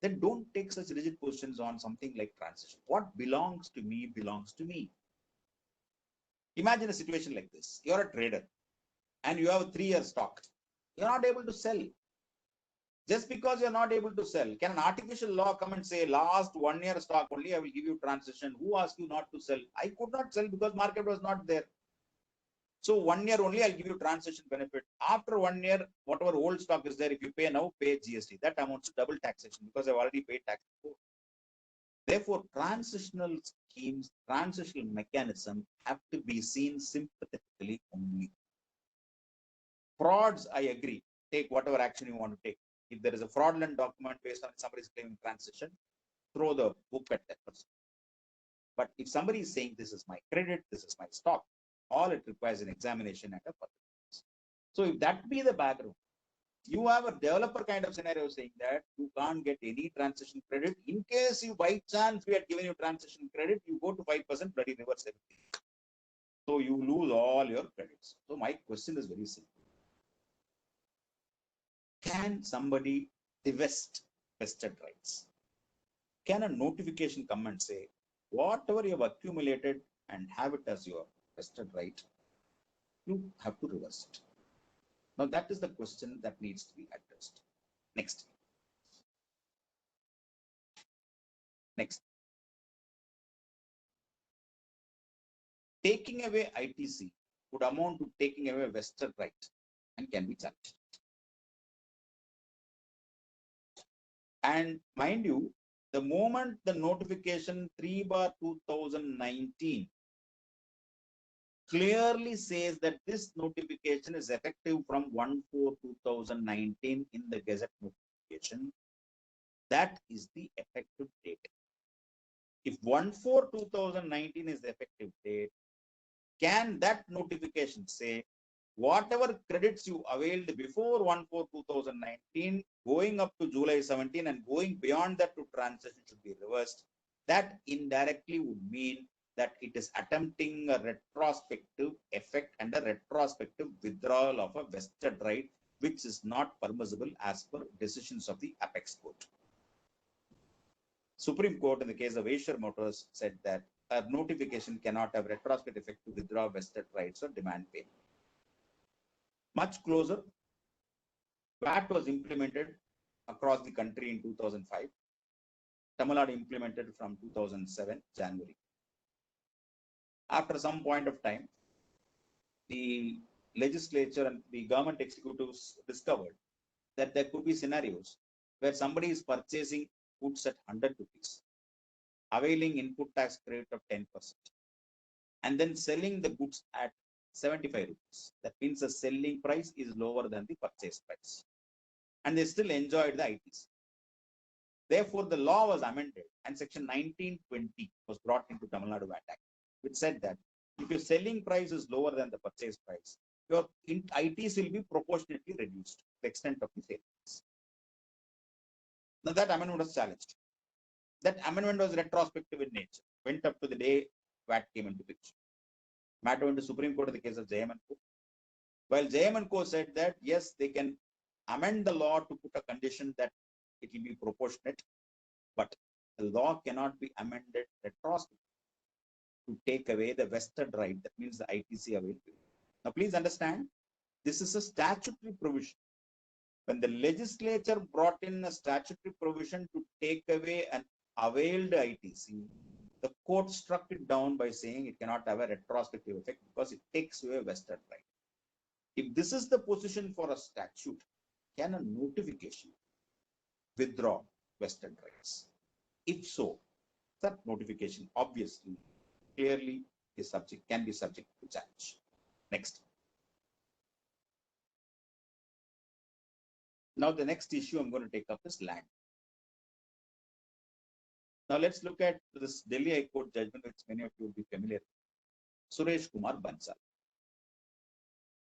Then don't take such rigid positions on something like transition. What belongs to me belongs to me. Imagine a situation like this. You're a trader and you have a 3-year stock. You're not able to sell. Just because you're not able to sell, can an artificial law come and say, last 1 year stock only, I will give you transition? Who asked you not to sell? I could not sell because market was not there. So 1 year only, I'll give you transition benefit. After 1 year, whatever old stock is there, if you pay now, pay GST. That amounts to double taxation because I've already paid tax before. Therefore, transitional schemes, transitional mechanism have to be seen sympathetically only. Frauds, I agree. Take whatever action you want to take. If there is a fraudulent document based on somebody's claiming transition, throw the book at that person. But if somebody is saying this is my credit, this is my stock, all it requires an examination and a public. So if that be the background, you have a developer kind of scenario saying that you can't get any transition credit. In case you by chance we had given you transition credit, you go to 5%, bloody reverse everything. So you lose all your credits. So my question is very simple. Can somebody divest vested rights? Can a notification come and say, whatever you have accumulated and have it as your vested right, you have to reverse it. Now that is the question that needs to be addressed. Next. Next. Taking away ITC would amount to taking away vested right and can be charged. And mind you, the moment the notification 3/2019 clearly says that this notification is effective from 1/4/2019 in the Gazette notification, that is the effective date. If 1/4/2019 is the effective date, can that notification say whatever credits you availed before 1/4/2019 going up to July 17 and going beyond that to transition should be reversed? That indirectly would mean that it is attempting a retrospective effect and a retrospective withdrawal of a vested right, which is not permissible as per decisions of the apex court. Supreme Court in the case of Eicher Motors said that a notification cannot have retrospective effect to withdraw vested rights or demand payment. Much closer, VAT was implemented across the country in 2005. Tamil Nadu implemented from 2007 January. After some point of time, the legislature and the government executives discovered that there could be scenarios where somebody is purchasing goods at 100 rupees, availing input tax credit of 10%, and then selling the goods at 75 rupees. That means the selling price is lower than the purchase price. And they still enjoyed the ITC. Therefore, the law was amended and section 1920 was brought into Tamil Nadu VAT Act, which said that if your selling price is lower than the purchase price, your ITs will be proportionately reduced to the extent of the sale price. Now that amendment was challenged. That amendment was retrospective in nature, went up to the day VAT came into picture. Matter went to Supreme Court in the case of JM & Co. While JM & Co said that, yes, they can amend the law to put a condition that it will be proportionate, but the law cannot be amended retrospectively to take away the vested right. That means the ITC available. Now, please understand, this is a statutory provision. When the legislature brought in a statutory provision to take away an availed ITC, the court struck it down by saying it cannot have a retrospective effect because it takes away vested right. If this is the position for a statute, can a notification withdraw vested rights? If so, that notification obviously, clearly is subject, can be subject to challenge. Next. Now the next issue I'm going to take up is land. Now let's look at this Delhi High Court judgment, which many of you will be familiar with. Suresh Kumar Bansal.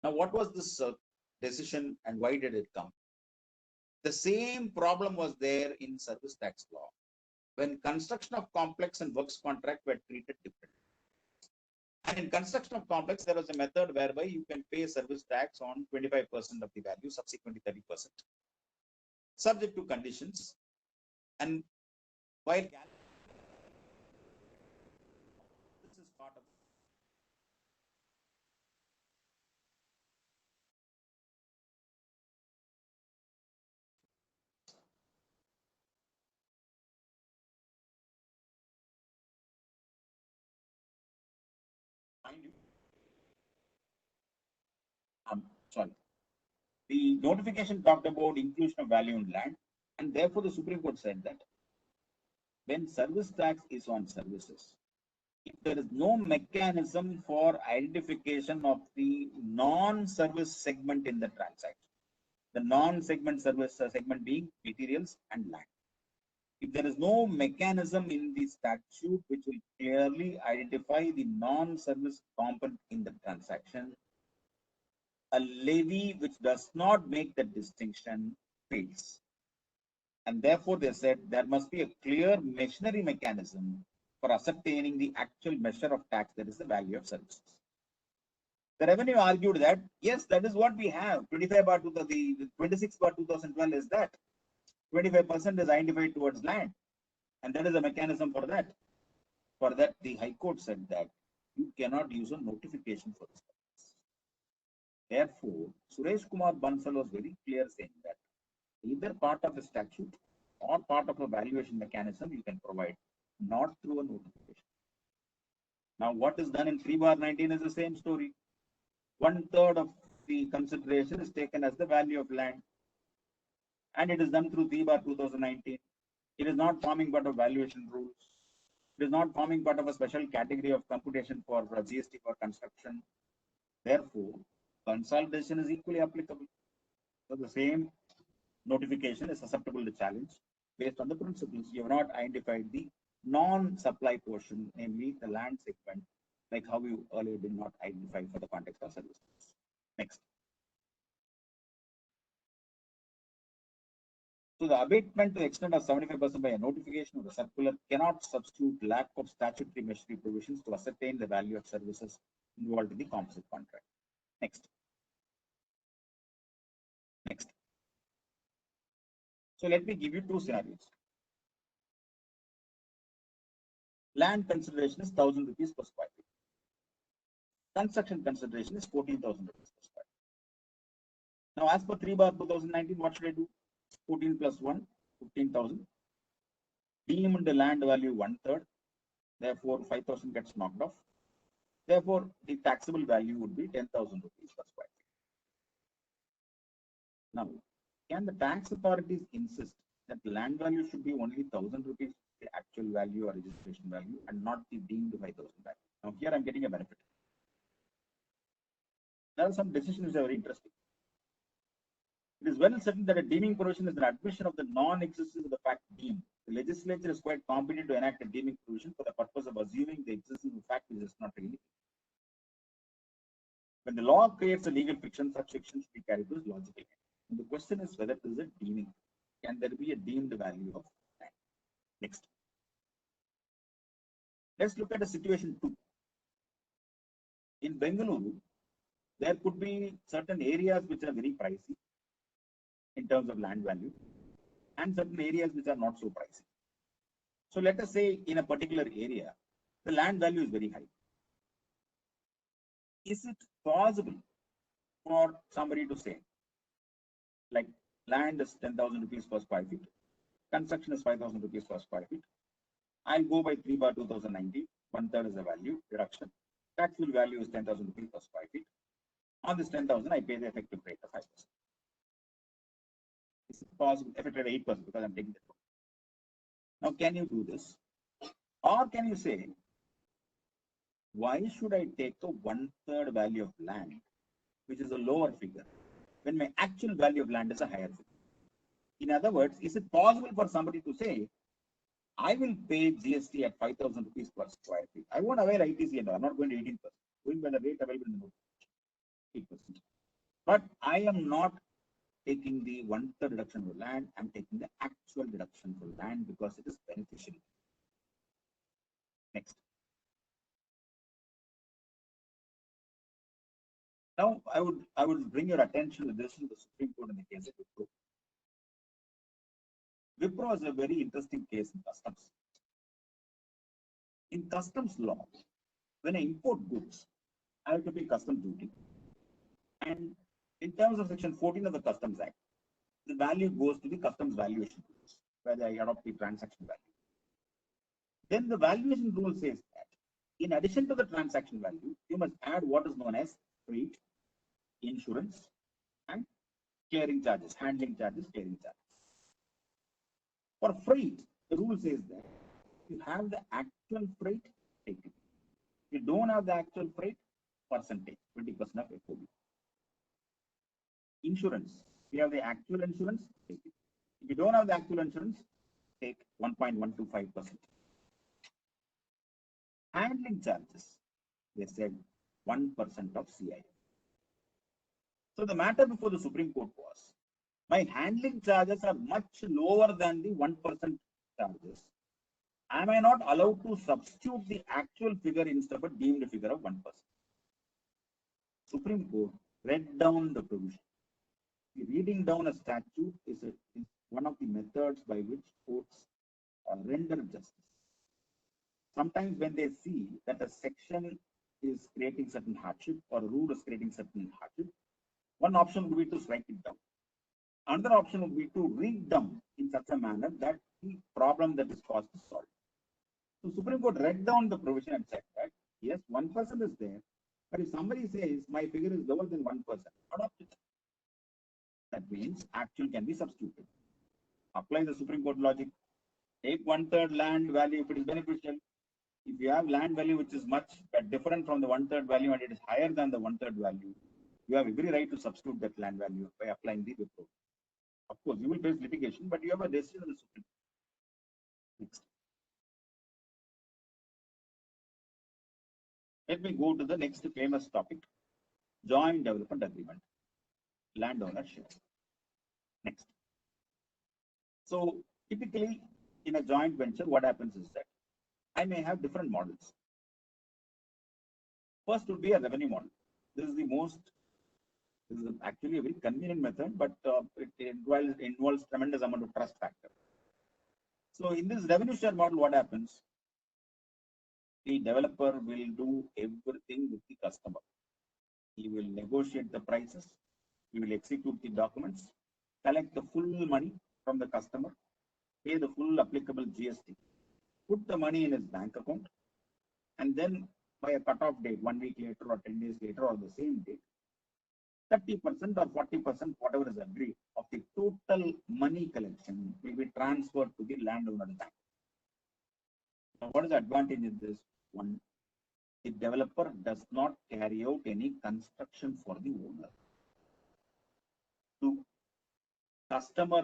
Now what was this decision and why did it come? The same problem was there in service tax law when construction of complex and works contract were treated differently. And in construction of complex, there was a method whereby you can pay service tax on 25% of the value, subsequently 30%, subject to conditions. And while this is part of sorry, the notification talked about inclusion of value in land, and therefore the Supreme Court said that when service tax is on services, if there is no mechanism for identification of the non-service segment in the transaction, the non-segment service segment being materials and land. If there is no mechanism in the statute which will clearly identify the non-service component in the transaction, a levy which does not make the distinction fails. And therefore, they said there must be a clear machinery mechanism for ascertaining the actual measure of tax, that is the value of services. The revenue argued that, yes, that is what we have. 25 bar the 26 bar 2012 is that. 25% is identified towards land. And that is a mechanism for that. For that, the High Court said that you cannot use a notification for this purpose. Therefore, Suresh Kumar Bansal was very clear saying that either part of a statute or part of a valuation mechanism you can provide, not through a notification. Now, what is done in 3 bar 19 is the same story. 1/3 of the consideration is taken as the value of land, and it is done through 3 bar 2019. It is not forming part of valuation rules. It is not forming part of a special category of computation for GST for construction. Therefore, consolidation is equally applicable. So the same notification is susceptible to challenge based on the principles. You have not identified the non-supply portion, namely the land segment, like how you earlier did not identify for the context of services. Next. So the abatement to the extent of 75% by a notification of the circular cannot substitute lack of statutory machinery provisions to ascertain the value of services involved in the composite contract. Next. Next. So let me give you two scenarios. Land consideration is 1,000 rupees per square feet. Construction consideration is 14,000 rupees per square feet. Now, as per 3 bar 2019, what should I do? 14 plus 1, 15,000. Deemed land value 1/3. Therefore, 5,000 gets knocked off. Therefore, the taxable value would be 10,000 rupees per square feet. Now, can the tax authorities insist that land value should be only 1,000 rupees, the actual value or registration value, and not the deemed 5,000 value? Now, here I'm getting a benefit. There are some decisions which are very interesting. It is well certain that a deeming provision is an admission of the non-existence of the fact deemed. The legislature is quite competent to enact a deeming provision for the purpose of assuming the existence of a fact which is not really. When the law creates a legal fiction, such fiction should be carried to its logical end. And the question is whether there is a deeming. Can there be a deemed value of land? Next. Let's look at a situation 2. In Bengaluru, there could be certain areas which are very pricey in terms of land value, and certain areas which are not so pricey. So let us say in a particular area, the land value is very high. Is it possible for somebody to say, like, land is 10,000 rupees per square feet, construction is 5,000 rupees per square feet, I'll go by 3 bar 2019, 1/3 is the value, reduction, taxable value is 10,000 rupees per square feet. On this 10,000, I pay the effective rate of 5%. It's possible, effective 8% because I'm taking the total. Now, can you do this? Or can you say, why should I take the 1/3 value of land, which is a lower figure, when my actual value of land is a higher figure? In other words, is it possible for somebody to say, I will pay GST at 5,000 rupees per square feet. I won't avail ITC and I'm not going to 18%, going by the rate available in the note, 8%. But I am not taking the 1/3 reduction for land, I'm taking the actual reduction for land because it is beneficial. Next. Now, I would bring your attention to this in the Supreme Court in the case of Wipro. Wipro is a very interesting case in customs. In customs law, when I import goods, I have to pay customs duty. And in terms of section 14 of the Customs Act, the value goes to the customs valuation rules, where I adopt the transaction value. Then the valuation rule says that in addition to the transaction value, you must add what is known as freight, insurance, clearing charges, handling charges, clearing charges. For freight, the rule says that you have the actual freight, take it. If you don't have the actual freight, percentage, 20% of FOB. Insurance, if you have the actual insurance, take it. If you don't have the actual insurance, take 1.125%. Handling charges, they said 1% of CIF. So the matter before the Supreme Court was, my handling charges are much lower than the 1% charges. Am I not allowed to substitute the actual figure instead of a deemed figure of 1%? Supreme Court read down the provision. Reading down a statute is one of the methods by which courts render justice. Sometimes when they see that a section is creating certain hardship or a rule is creating certain hardship, one option would be to strike it down. Another option would be to read down in such a manner that the problem that is caused is solved. So Supreme Court read down the provision and said that yes, 1% is there, but if somebody says my figure is lower than 1%, adopt it. That means actual can be substituted. Apply the Supreme Court logic. Take 1/3 land value if it is beneficial. If you have land value which is much different from the 1/3 value and it is higher than the 1/3 value, you have every right to substitute that land value by applying the report. Of course, you will face litigation, but you have a decision of the Supreme Court. Next. Let me go to the next famous topic, joint development agreement, land ownership. Next. So typically in a joint venture, what happens is that I may have different models. First would be a revenue model. This is actually a very convenient method, but it involves tremendous amount of trust factor. So in this revenue share model, what happens? The developer will do everything with the customer. He will negotiate the prices. He will execute the documents, collect the full money from the customer, pay the full applicable GST, put the money in his bank account, and then by a cutoff date, 1 week later or 10 days later or the same date, 30% or 40%, whatever is agreed, of the total money collection will be transferred to the landowner's bank. Now, what is the advantage in this? One, the developer does not carry out any construction for the owner. Two, customer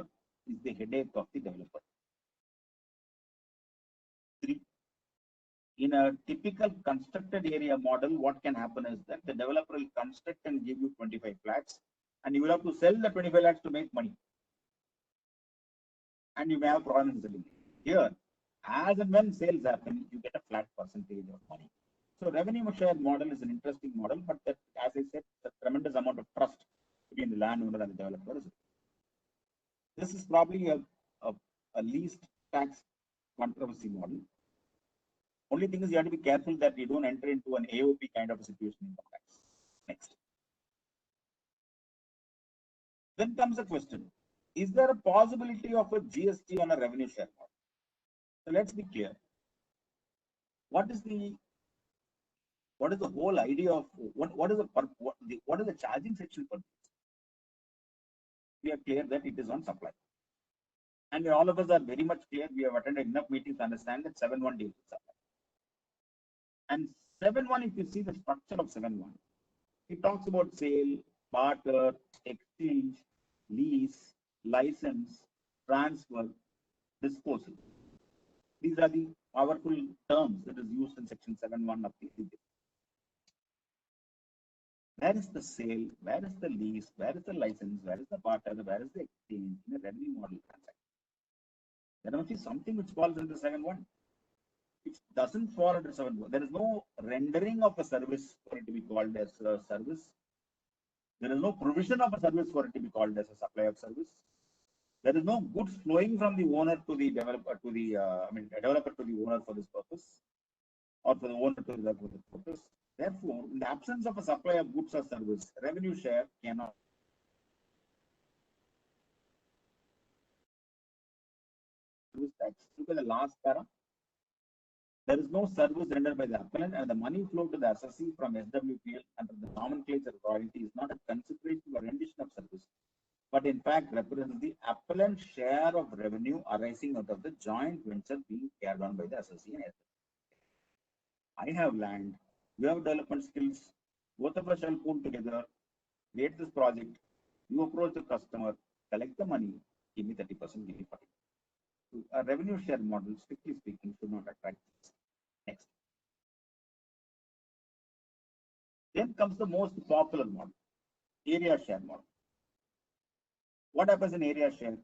is the headache of the developer. Three, in a typical constructed area model, what can happen is that the developer will construct and give you 25 flats, and you will have to sell the 25 flats to make money. And you may have problems selling. Here, as and when sales happen, you get a flat percentage of money. So revenue share model is an interesting model, but that, as I said, a tremendous amount of trust between the landowner and the developer. This is probably a least tax controversy model. Only thing is you have to be careful that you don't enter into an AOP kind of a situation in the tax. Next. Then comes the question, is there a possibility of a GST on a revenue share model? So let's be clear. What is the whole idea of what is the charging section for this? We are clear that it is on supply. And all of us are very much clear. We have attended enough meetings to understand that 7.1 deals with supply. And 7.1, if you see the structure of 7.1, it talks about sale, barter, exchange, lease, license, transfer, disposal. These are the powerful terms that is used in section 7.1 of the CGS. Where is the sale? Where is the lease? Where is the license? Where is the barter? Where is the exchange in a revenue model transaction? There must be something which falls into 7.1. It doesn't fall under 7.1. There is no rendering of a service for it to be called as a service. There is no provision of a service for it to be called as a supply of service. There is no goods flowing from the owner to the developer to the developer to the owner for this purpose, or for the owner to the developer for this purpose. Therefore, in the absence of a supply of goods or service, revenue share cannot. Look at the last para. There is no service rendered by the appellant, and the money flow to the assessee from SWPL under the nomenclature royalty is not a consideration for rendition of service, but in fact represents the appellant share of revenue arising out of the joint venture being carried on by the associate. I have land, you have development skills, both of us shall pool together, create this project, you approach the customer, collect the money, give me 30%, give me 40%. A revenue share model, strictly speaking, should not attract this. Next. Then comes the most popular model, area share model. What happens in area share?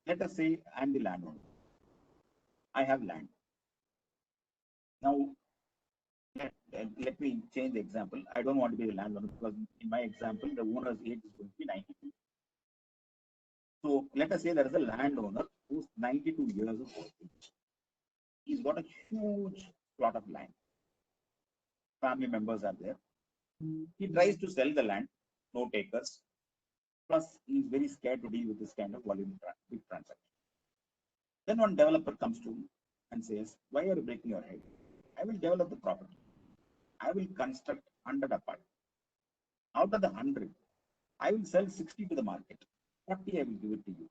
Let us say I'm the landowner. I have land. Now, let me change the example. I don't want to be the landowner because in my example, the owner's age is going to be 92. So let us say there is a landowner who's 92 years of age. He's got a huge plot of land. Family members are there. He tries to sell the land, no takers. Plus, he's very scared to deal with this kind of volume big transaction. Then one developer comes to him and says, "Why are you breaking your head? I will develop the property. I will construct 100 apartments. Out of the 100, I will sell 60 to the market. 40 I will give it to you.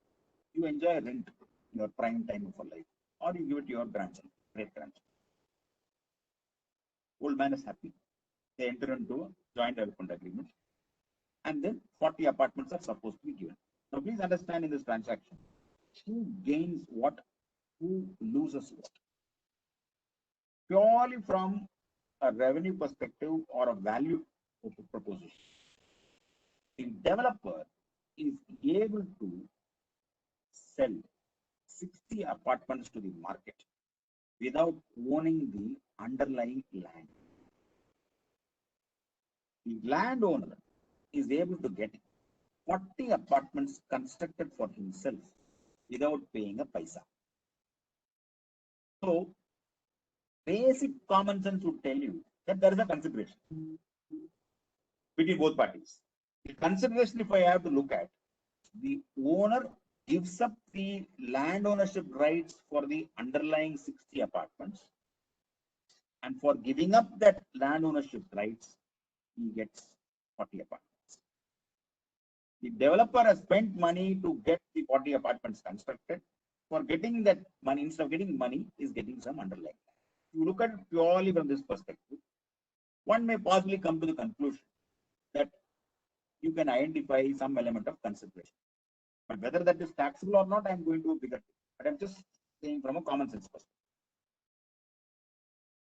You enjoy rent in your prime time of your life, or you give it to your grandson, great grandson." Old man is happy. They enter into a joint development agreement, and then 40 apartments are supposed to be given. Now, please understand in this transaction, who gains what, who loses what. Purely from a revenue perspective or a value proposition, the developer is able to sell 60 apartments to the market without owning the underlying land. The landowner is able to get 40 apartments constructed for himself without paying a paisa. So, basic common sense would tell you that there is a consideration between both parties. The consideration, if I have to look at, the owner gives up the land ownership rights for the underlying 60 apartments, and for giving up that land ownership rights, he gets 40 apartments. The developer has spent money to get the 40 apartments constructed. For getting that money, instead of getting money, is getting some underlying. If you look at it purely from this perspective, one may possibly come to the conclusion that you can identify some element of consideration. But whether that is taxable or not, I'm going to a bigger. But I'm just saying from a common sense perspective.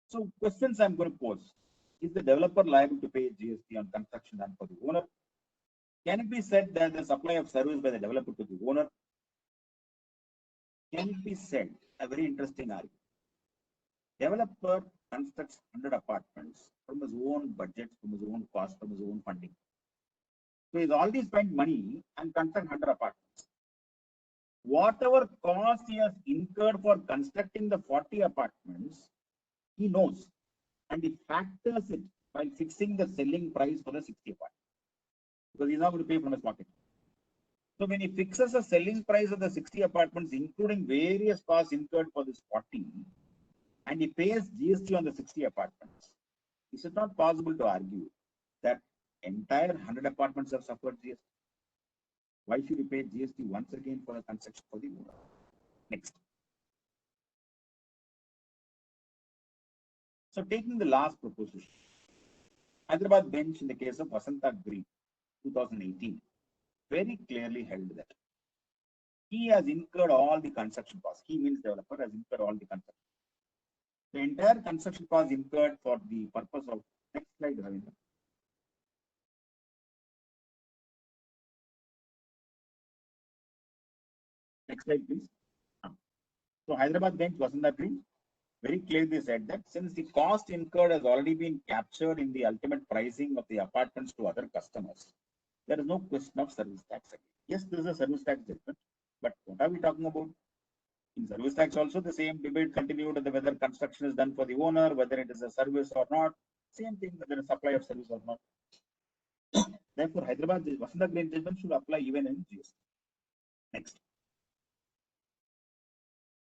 So questions I'm going to pose: is the developer liable to pay GST on construction done for the owner? Can it be said that the supply of service by the developer to the owner? Can it be said, a very interesting argument, developer constructs 100 apartments from his own budget, from his own cost, from his own funding. So he's already spent money and construct 100 apartments. Whatever cost he has incurred for constructing the 40 apartments, he knows, and he factors it while fixing the selling price for the 60 apartments, because he's not going to pay from his pocket. So when he fixes the selling price of the 60 apartments, including various costs incurred for this 40, and he pays GST on the 60 apartments, is it not possible to argue that entire 100 apartments have suffered GST? Why should he pay GST once again for the construction for the owner? Next. So taking the last proposition, Hyderabad bench in the case of Vasanta Green, 2018, very clearly held that he has incurred all the construction costs. He means developer has incurred all the construction. The entire construction cost incurred for the purpose of, next slide, Ravindra. Next slide, please. So Hyderabad bench, Vasanta Green, very clearly said that since the cost incurred has already been captured in the ultimate pricing of the apartments to other customers, there is no question of service tax again. Yes, this is a service tax judgment, but what are we talking about? In service tax also, the same debate continued whether construction is done for the owner, whether it is a service or not. Same thing, whether a supply of service or not. Therefore, Hyderabad Vasanta Green judgment should apply even in GST. Next.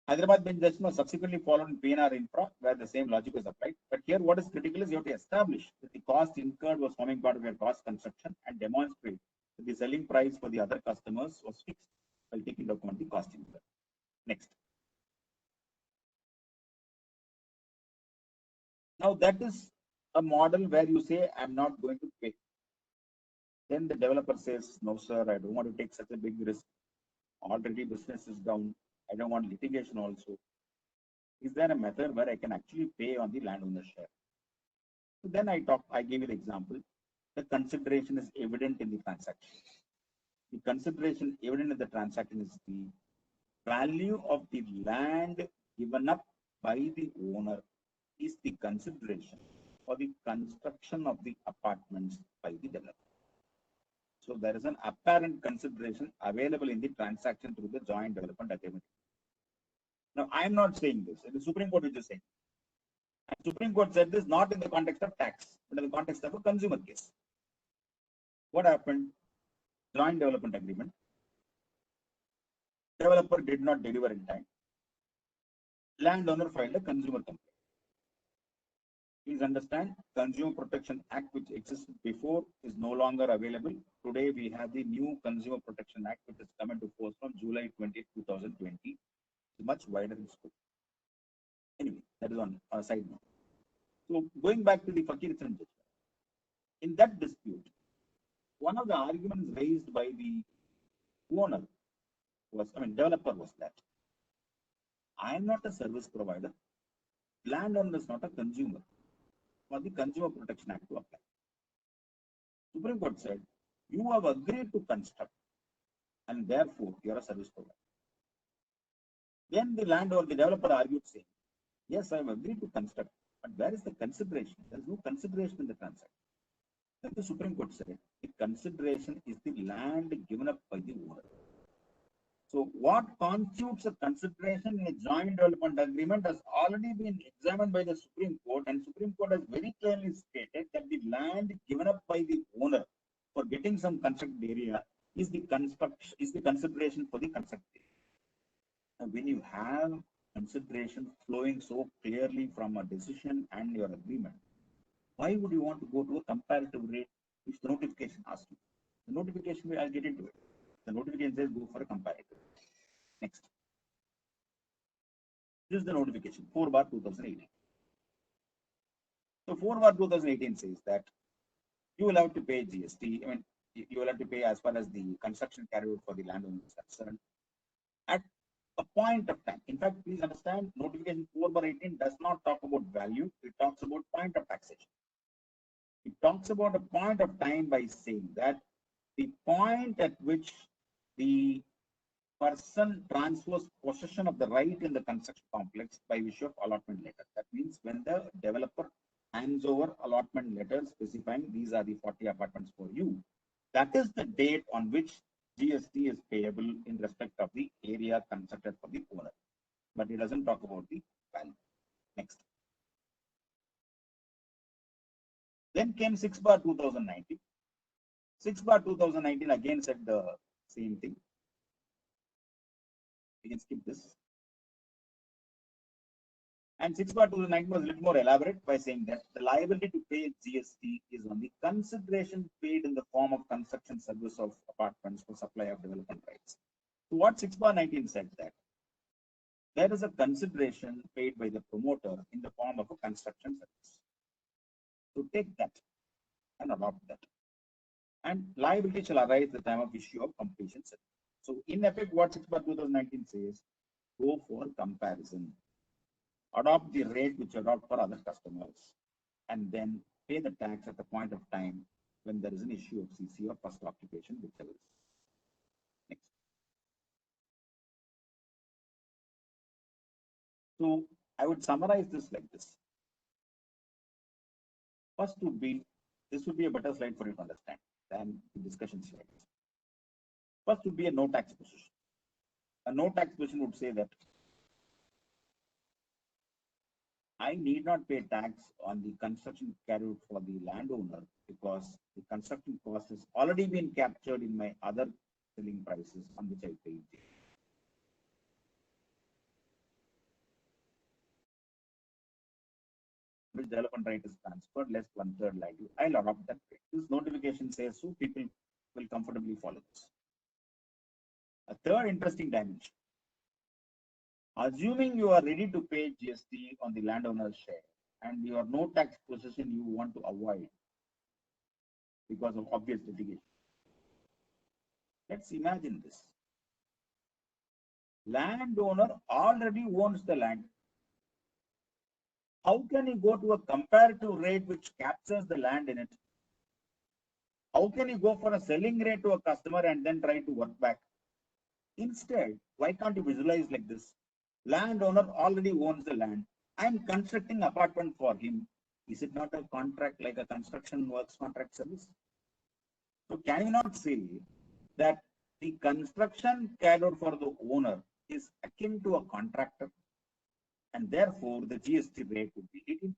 Hyderabad bench judgment was subsequently followed in PNR Infra, where the same logic was applied. But here, what is critical is you have to establish that the cost incurred was forming part of your cost construction and demonstrate The selling price for the other customers was fixed while taking into account the cost incurred. Next. Now that is a model where you say, I'm not going to pay. Then the developer says, no, sir, I don't want to take such a big risk. Already business is down. I don't want litigation also. Is there a method where I can actually pay on the landowner share? So then I gave you the example. The consideration is evident in the transaction. The consideration evident in the transaction is the value of the land given up by the owner is the consideration for the construction of the apartments by the developer. So there is an apparent consideration available in the transaction through the joint development agreement. Now, I am not saying this. The Supreme Court is just saying. And Supreme Court said this not in the context of tax, but in the context of a consumer case. What happened? Joint development agreement. Developer did not deliver in time. Landowner filed a consumer complaint. Please understand, Consumer Protection Act, which existed before, is no longer available. Today, we have the new Consumer Protection Act, which has come into force from July 20, 2020. It's much wider in scope. Anyway, that is on a side note. So, going back to the Fakir judgment, in that dispute, one of the arguments raised by the owner was, developer was that I am not a service provider, landowner is not a consumer, for the Consumer Protection Act to apply. Supreme Court said, you have agreed to construct and therefore you are a service provider. Then the landowner, the developer argued saying, yes, I have agreed to construct, but where is the consideration? There is no consideration in the transaction. Then the Supreme Court said, the consideration is the land given up by the owner. So what constitutes a consideration in a joint development agreement has already been examined by the Supreme Court, and Supreme Court has very clearly stated that the land given up by the owner for getting some constructed area is the consideration for the constructed area. Now, when you have consideration flowing so clearly from a decision and your agreement, why would you want to go to a comparative rate which the notification asks you? The notification, I'll get into it. The notification says go for a comparative. Next. This is the notification 4/2018. So 4/2018 says that you will have to pay GST. You will have to pay as far as the construction carried out for the landowner is concerned at a point of time. In fact, please understand, notification 4/18 does not talk about value. It talks about point of taxation. It talks about a point of time by saying that the point at which the person transfers possession of the right in the construction complex by issue of allotment letter. That means when the developer hands over allotment letters specifying these are the 40 apartments for you, that is the date on which GST is payable in respect of the area constructed for the owner. But it doesn't talk about the value. Next. Then came 6/2019. 6/2019 again said the same thing. We can skip this. And 6/2019 was a little more elaborate by saying that the liability to pay GST is on the consideration paid in the form of construction service of apartments for supply of development rights. So what 6/19 said that there is a consideration paid by the promoter in the form of a construction service. So take that and adopt that. And liability shall arise at the time of issue of completion service. So in effect, what 6/2019 says, go for comparison. Adopt the rate which you adopt for other customers, and then pay the tax at the point of time when there is an issue of CC or first occupation, whichever is. Next. So I would summarize this like this. First would be, this would be a better slide for you to understand than the discussion slides. First would be a no tax position. A no tax position would say that I need not pay tax on the construction carried for the landowner because the construction cost has already been captured in my other selling prices on which I paid. Which development right is transferred less 1/3 value. I'll adopt that rate. This notification says so people will comfortably follow this. A third interesting dimension. Assuming you are ready to pay GST on the landowner's share and your no tax position you want to avoid because of obvious litigation. Let's imagine this. Landowner already owns the land. How can he go to a comparative rate which captures the land in it? How can he go for a selling rate to a customer and then try to work back? Instead, why can't you visualize like this? Landowner already owns the land. I'm constructing apartment for him. Is it not a contract like a construction works contract service? So can you not say that the construction carried out for the owner is akin to a contractor, and therefore the GST rate would be 18%?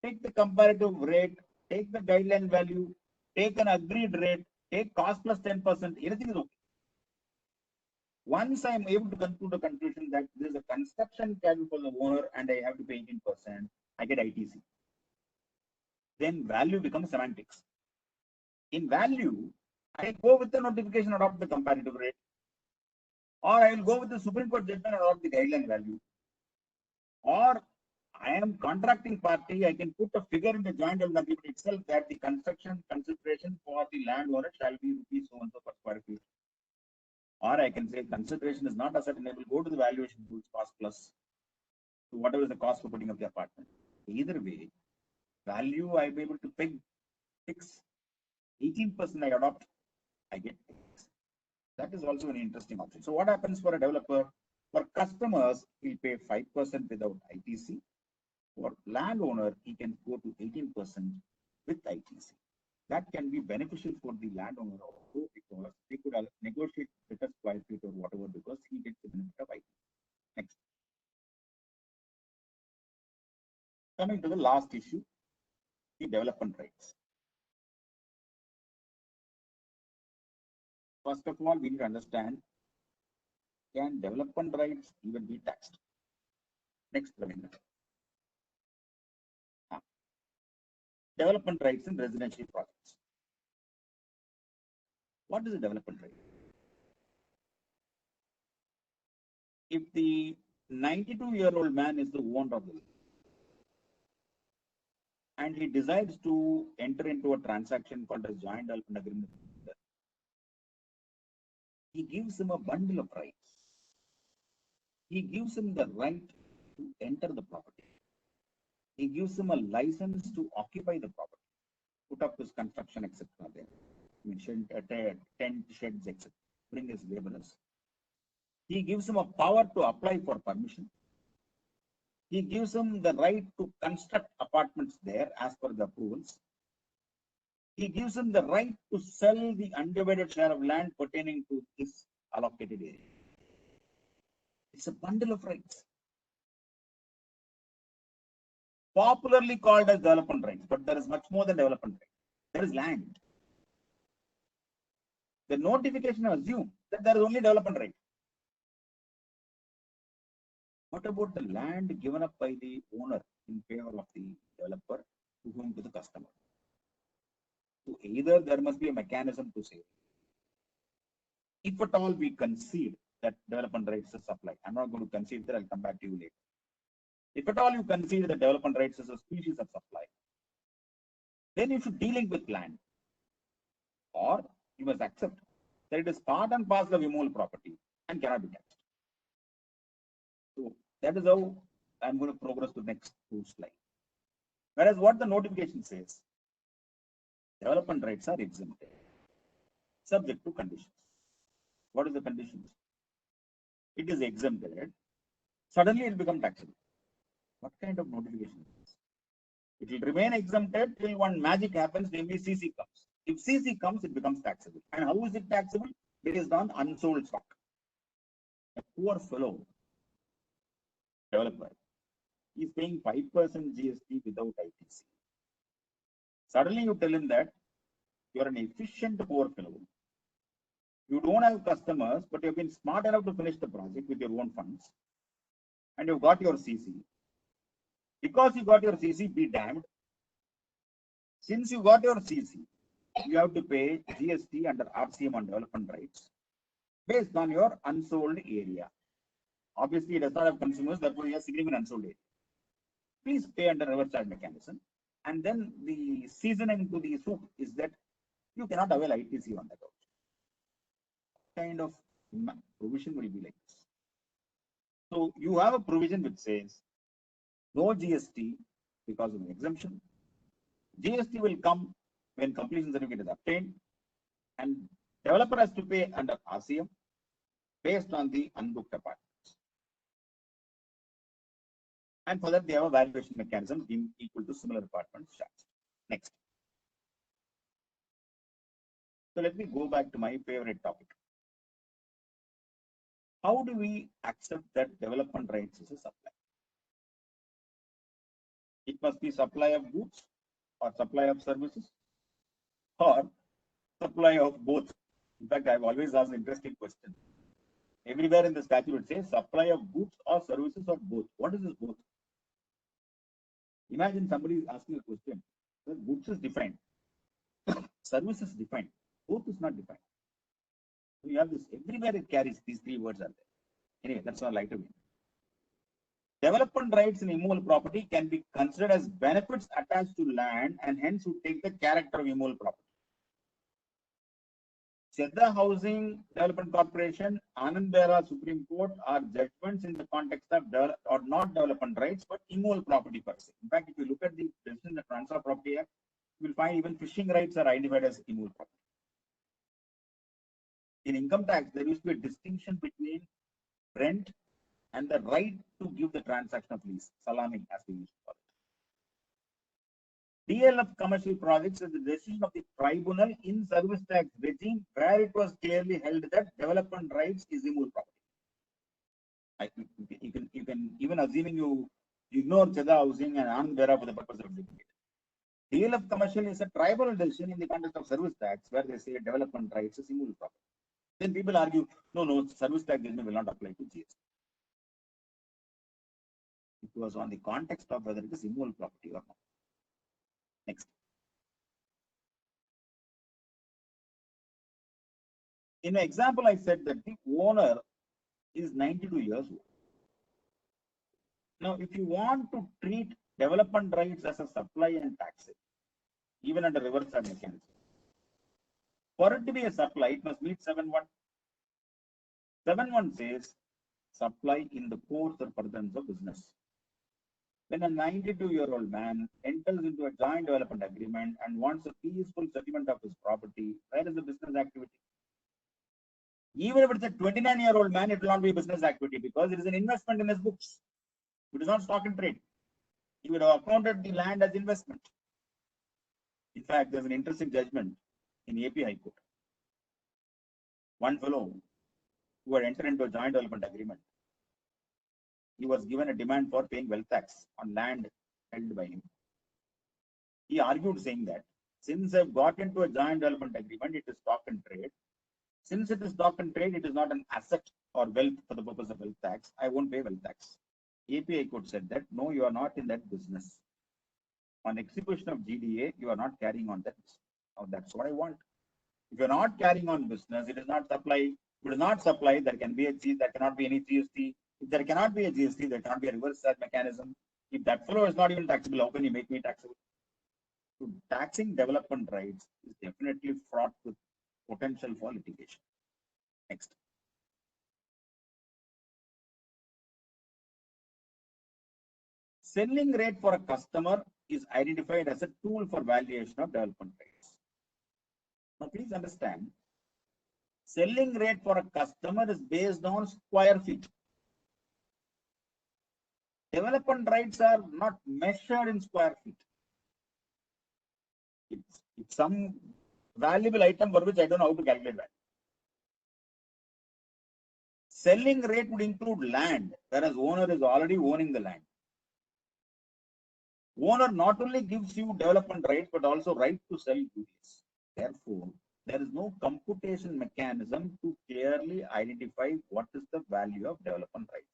Take the comparative rate, take the guideline value, take an agreed rate, take cost plus 10%, anything is okay. Once I am able to come to the conclusion that there is a construction carried for the owner and I have to pay 18%, I get ITC. Then value becomes semantics. In value, I go with the notification, adopt the comparative rate, or I will go with the Supreme Court judgment, adopt the guideline value, or I am contracting party, I can put a figure in the joint development agreement itself that the construction consideration for the landowner shall be rupees so and so per square feet. Or I can say consideration is not ascertainable, go to the valuation tools, cost plus to whatever is the cost for putting up the apartment. Either way, value I be able to fix 18% I adopt, I get X. That is also an interesting option. So what happens for a developer? For customers, he'll pay 5% without ITC. For landowner, he can go to 18% with ITC. That can be beneficial for the landowner also because they could negotiate better square feet or whatever because he gets the benefit of ITC. Next. Coming to the last issue, the development rights. First of all, we need to understand, can development rights even be taxed? Next, Ravindra. Development rights in residential projects. What is a development right? If the 92-year-old man is the owner of the land and he decides to enter into a transaction called a joint development agreement, he gives him a bundle of rights. He gives him the right to enter the property. He gives him a license to occupy the property, put up his construction, etc. There, mentioned tent, sheds, etc. Bring his laborers. He gives him a power to apply for permission. He gives him the right to construct apartments there as per the approvals. He gives him the right to sell the undivided share of land pertaining to his allocated area. It's a bundle of rights. Popularly called as development rights, but there is much more than development rights. There is land. The notification assumes that there is only development right. What about the land given up by the owner in favor of the developer to whom? To the customer? So either there must be a mechanism to say, if at all we concede that development rights is supply, I'm not going to concede that, I'll come back to you later. If at all you concede that development rights is a species of supply, then you should delink with land, or you must accept that it is part and parcel of immovable property and cannot be taxed. So that is how I'm going to progress to the next two slides. Whereas what the notification says, development rights are exempted, subject to conditions. What is the conditions? It is exempted. Suddenly it becomes taxable. What kind of notification is this? It will remain exempted till one magic happens, namely CC comes. If CC comes, it becomes taxable. And how is it taxable? Based on unsold stock. A poor fellow developer is paying 5% GST without ITC. Suddenly you tell him that you are an efficient poor fellow. You don't have customers, but you've been smart enough to finish the project with your own funds. And you've got your CC. Because you got your CC, be damned. Since you got your CC, you have to pay GST under RCM on development rights based on your unsold area. Obviously, it does not have consumers, therefore you have significant unsold area. Please pay under reverse charge mechanism. And then the seasoning to the soup is that you cannot avail ITC on that also. Kind of provision will be like this. So you have a provision which says no GST because of an exemption. GST will come when completion certificate is obtained, and developer has to pay under RCM based on the unbooked apartments. And for that, they have a valuation mechanism equal to similar apartments charged. Next. So let me go back to my favorite topic. How do we accept that development rights is a supply? It must be supply of goods or supply of services or supply of both. In fact, I've always asked an interesting question. Everywhere in the statute it says supply of goods or services or both. What is this both? Imagine somebody is asking a question. Well, goods is defined. Service is defined. Both is not defined. So you have this everywhere it carries these three words are there. Anyway, that's not lighter way. Development rights in immovable property can be considered as benefits attached to land and hence would take the character of immovable property. Chedda Housing Development Corporation, Anand Behra Supreme Court are judgments in the context of or not development rights, but immovable property per se. In fact, if you look at the decision in the Transfer of Property Act, you will find even fishing rights are identified as immovable property. In income tax, there used to be a distinction between rent and the right to give the transaction of lease, salami as we used to call it. DLF commercial projects is the decision of the tribunal in service tax regime where it was clearly held that development rights is immovable property. You can even assuming you ignore Chedda Housing and Anand Behra for the purpose of debate. DLF commercial is a tribunal decision in the context of service tax where they say development rights is immovable property. Then people argue, no, service tax judgment will not apply to GST. It was on the context of whether it is immovable property or not. Next. In an example, I said that the owner is 92 years old. Now, if you want to treat development rights as a supply and tax, even under reverse charge mechanism, for it to be a supply, it must meet 7.1. 7.1 says supply in the course or furtherance of business. When a 92-year-old man enters into a joint development agreement and wants a peaceful settlement of his property, where is the business activity? Even if it's a 29-year-old man, it will not be a business activity because it is an investment in his books. It is not stock and trade. He would have accounted the land as investment. In fact, there's an interesting judgment in AP High Court. One fellow who had entered into a joint development agreement, he was given a demand for paying wealth tax on land held by him. He argued saying that since I've got into a joint development agreement, it is stock and trade. Since it is stock and trade, it is not an asset or wealth for the purpose of wealth tax. I won't pay wealth tax. API Court said that no, you are not in that business. On execution of GDA, you are not carrying on that. Now, that's what I want. If you're not carrying on business, it is not supply. If it is not supply, there can be there cannot be any GST. If there cannot be a GST, there cannot be a reverse charge mechanism. If that fellow is not even taxable, how can you make me taxable? So taxing development rights is definitely fraught with potential for litigation. Next. Selling rate for a customer is identified as a tool for valuation of development rights. Now, please understand, selling rate for a customer is based on square feet. Development rights are not measured in square feet. It's some valuable item for which I don't know how to calculate that. Selling rate would include land, whereas owner is already owning the land. Owner not only gives you development rights, but also right to sell goods. Therefore, there is no computation mechanism to clearly identify what is the value of development rights.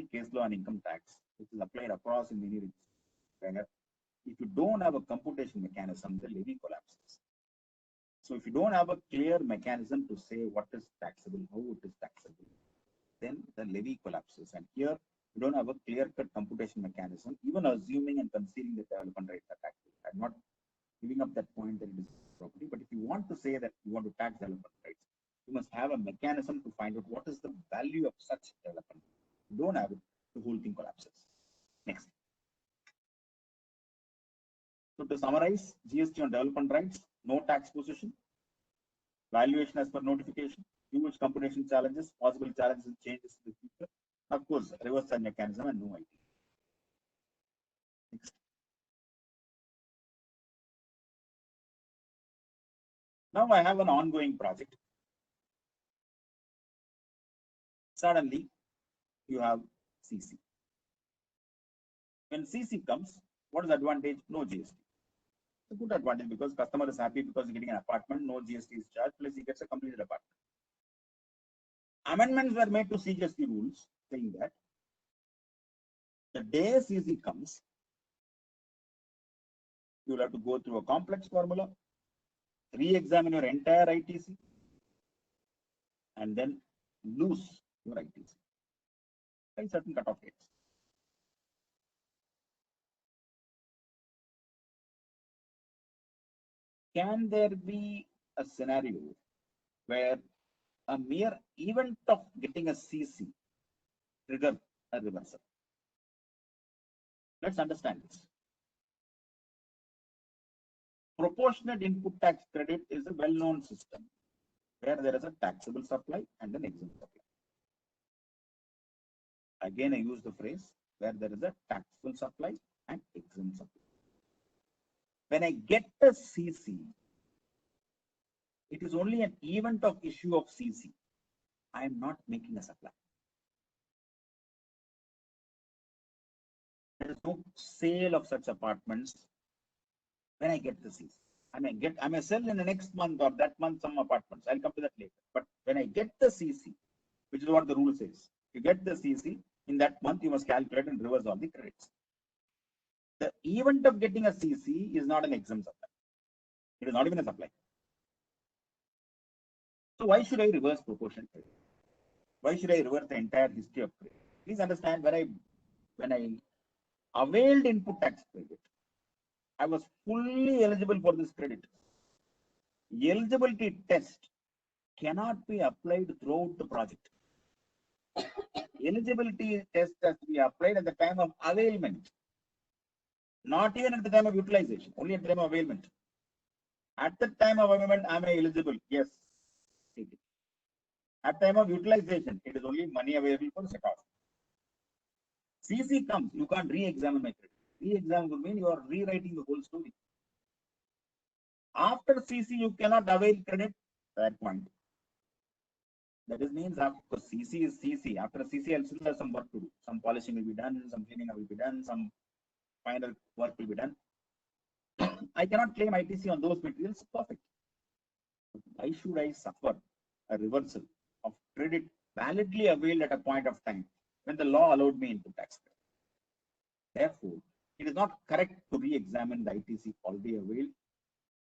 case law and income tax, which is applied across in many regions, where if you don't have a computation mechanism, the levy collapses. So if you don't have a clear mechanism to say what is taxable, how it is taxable, then the levy collapses. And here you don't have a clear-cut computation mechanism, even assuming and concealing the development rights are taxable. I'm not giving up that point that it is property, but if you want to say that you want to tax development rights, you must have a mechanism to find out what is the value of such development. If you don't have it, the whole thing collapses. Next. So to summarize, GST on development rights, no tax position, valuation as per notification, huge computation challenges, possible challenges and changes in the future. Of course, reverse charge mechanism and no IT. Next. Now I have an ongoing project. Suddenly, you have CC. When CC comes, what is the advantage? No GST. It's a good advantage because customer is happy because he's getting an apartment, no GST is charged, plus he gets a completed apartment. Amendments were made to CGST rules saying that the day CC comes, you will have to go through a complex formula, re-examine your entire ITC, and then lose your ITC by certain cutoff dates. Can there be a scenario where a mere event of getting a CC trigger a reversal? Let's understand this. Proportionate input tax credit is a well-known system where there is a taxable supply and an exempt supply. Again, I use the phrase where there is a taxable supply and exempt supply. When I get a CC, it is only an event of issue of CC. I am not making a supply. There is no sale of such apartments when I get the CC. I may sell in the next month or that month some apartments. I'll come to that later. But when I get the CC, which is what the rule says, you get the CC, in that month you must calculate and reverse all the credits. The event of getting a CC is not an exempt supply. It is not even a supply. So why should I reverse proportion credit? Why should I reverse the entire history of credit? Please understand, when I availed input tax credit, I was fully eligible for this credit. Eligibility test cannot be applied throughout the project. Eligibility test has to be applied at the time of availment, not even at the time of utilization, only at the time of availment. At the time of availment, am I eligible? Yes. At time of utilization, it is only money available for set off. CC comes, you can't re-examine my credit. Re-examine would mean you are rewriting the whole story. After CC, you cannot avail credit. That point. That is means after CC is CC. After CC, I'll still have some work to do. Some polishing will be done, some cleaning will be done, some final work will be done. I cannot claim ITC on those materials. Perfect. Why should I suffer a reversal of credit validly availed at a point of time when the law allowed me input tax credit? Therefore, it is not correct to re-examine the ITC already availed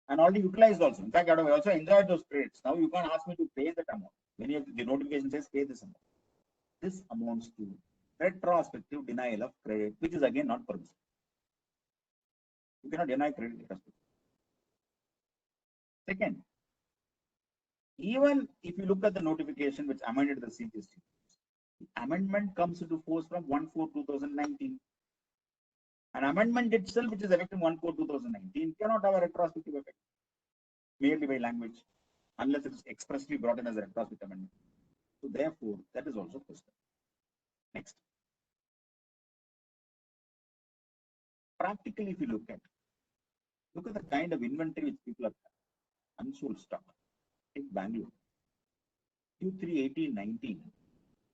and already utilized also. In fact, I have also enjoyed those credits. Now you can't ask me to pay that amount. Many of the notification says pay this amount. This amounts to retrospective denial of credit, which is again not permissible. You cannot deny credit retrospectively. Second, even if you look at the notification which amended the CGST, the amendment comes into force from 1/4/2019. An amendment itself, which is effective 1/4/2019, cannot have a retrospective effect merely by language, unless it is expressly brought in as a retrospective amendment. So therefore, that is also questioned. Next. Practically, if you look at the kind of inventory which people have unsold stock. Take Bangalore. Q3 18-19,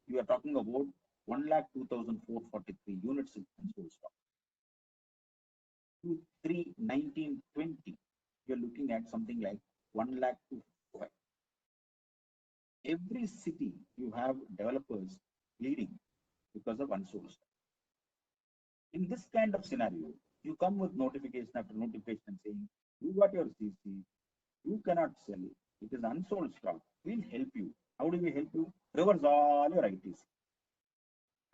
you are talking about 1,02,443 units in unsold stock. Q3 19-20, you are looking at something like 1,02,5. Every city you have developers leading because of unsold stock. In this kind of scenario, you come with notification after notification saying, you got your CC, you cannot sell it. It is unsold stock. We'll help you. How do we help you? Reverse all your ITC.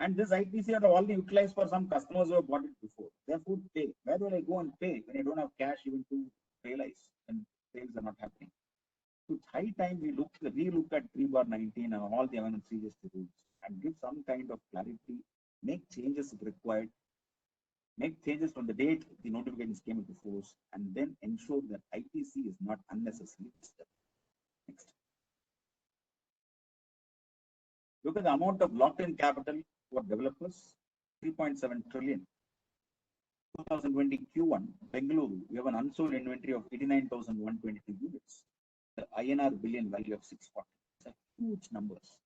And this ITC are all utilized for some customers who have bought it before. Therefore, pay. Where will I go and pay when I don't have cash even to realize and sales are not happening? So it's high time we relook at 3/19 and all the CGST rules and give some kind of clarity, make changes if required, make changes from the date the notifications came into force, and then ensure that ITC is not unnecessarily disturbed. Next. Look at the amount of locked-in capital for developers, 3.7 trillion. 2020 Q1, Bengaluru, we have an unsold inventory of 89,122 units. The INR billion value of 640. It's a huge numbers.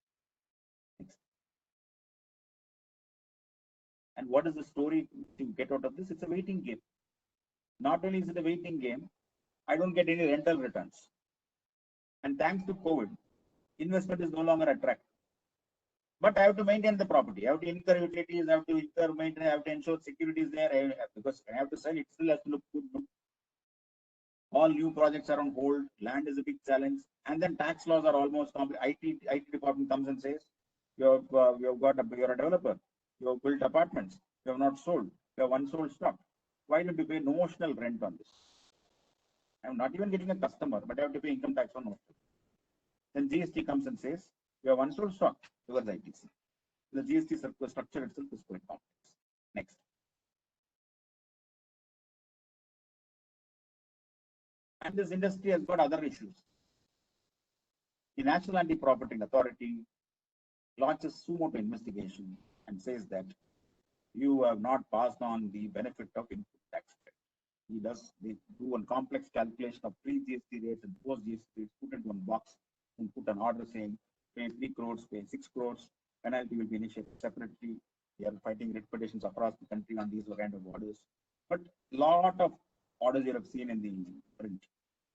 Next. And what is the story to get out of this? It's a waiting game. Not only is it a waiting game, I don't get any rental returns. And thanks to COVID, investment is no longer attractive. But I have to maintain the property. I have to incur utilities, I have to incur maintenance, I have to ensure security is there, because I have to sell it, still has to look good. All new projects are on hold, land is a big challenge, and then tax laws are almost complete. IT department comes and says, you're a developer, you have built apartments, you have not sold, you have unsold stock. Why don't you pay notional rent on this? I'm not even getting a customer, but I have to pay income tax on notional. Then GST comes and says, you have unsold stock towards ITC. The GST structure itself is quite complex. Next. And this industry has got other issues. The National Anti-Property Authority launches sumo to investigation and says that you have not passed on the benefit of input tax credit. They do a complex calculation of pre-GST rates and post-GST rates, put into one box and put an order saying pay 3 crores, pay 6 crores, penalty will be initiated separately. We are fighting writ petitions across the country on these kind of orders. But lot of orders you have seen in the print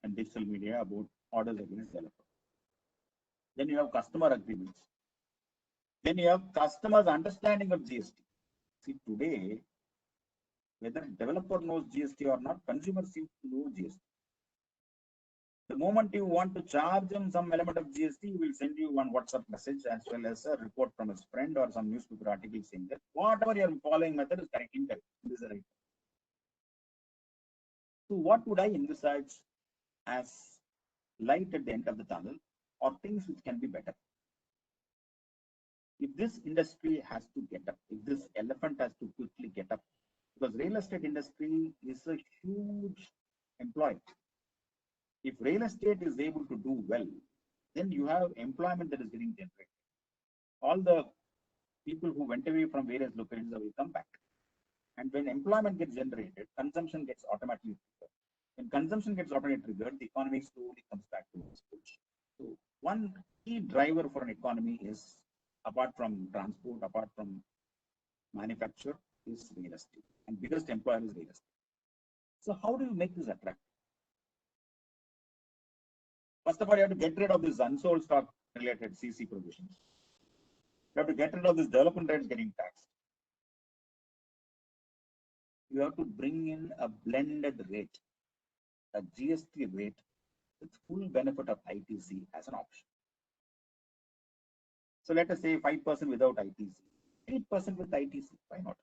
and digital media about orders against developers. Then you have customer agreements. Then you have customers' understanding of GST. See, today, whether developer knows GST or not, consumers seem to know GST. The moment you want to charge him some element of GST, he will send you one WhatsApp message as well as a report from his friend or some newspaper article saying that whatever you are following method is correct, incorrect. This is right. So what would I envisage as light at the end of the tunnel or things which can be better? If this industry has to get up, if this elephant has to quickly get up, because real estate industry is a huge employer. If real estate is able to do well, then you have employment that is getting generated. All the people who went away from various locations will come back. And when employment gets generated, consumption gets automatically triggered. When consumption gets automatically triggered, the economy slowly comes back to its position. So one key driver for an economy is, apart from transport, apart from manufacture, is real estate. And biggest employer is real estate. So how do you make this attractive? First of all, you have to get rid of this unsold stock related CC provisions. You have to get rid of this development rates getting taxed. You have to bring in a blended rate, a GST rate with full benefit of ITC as an option. So let us say 5% without ITC, 8% with ITC. Why not?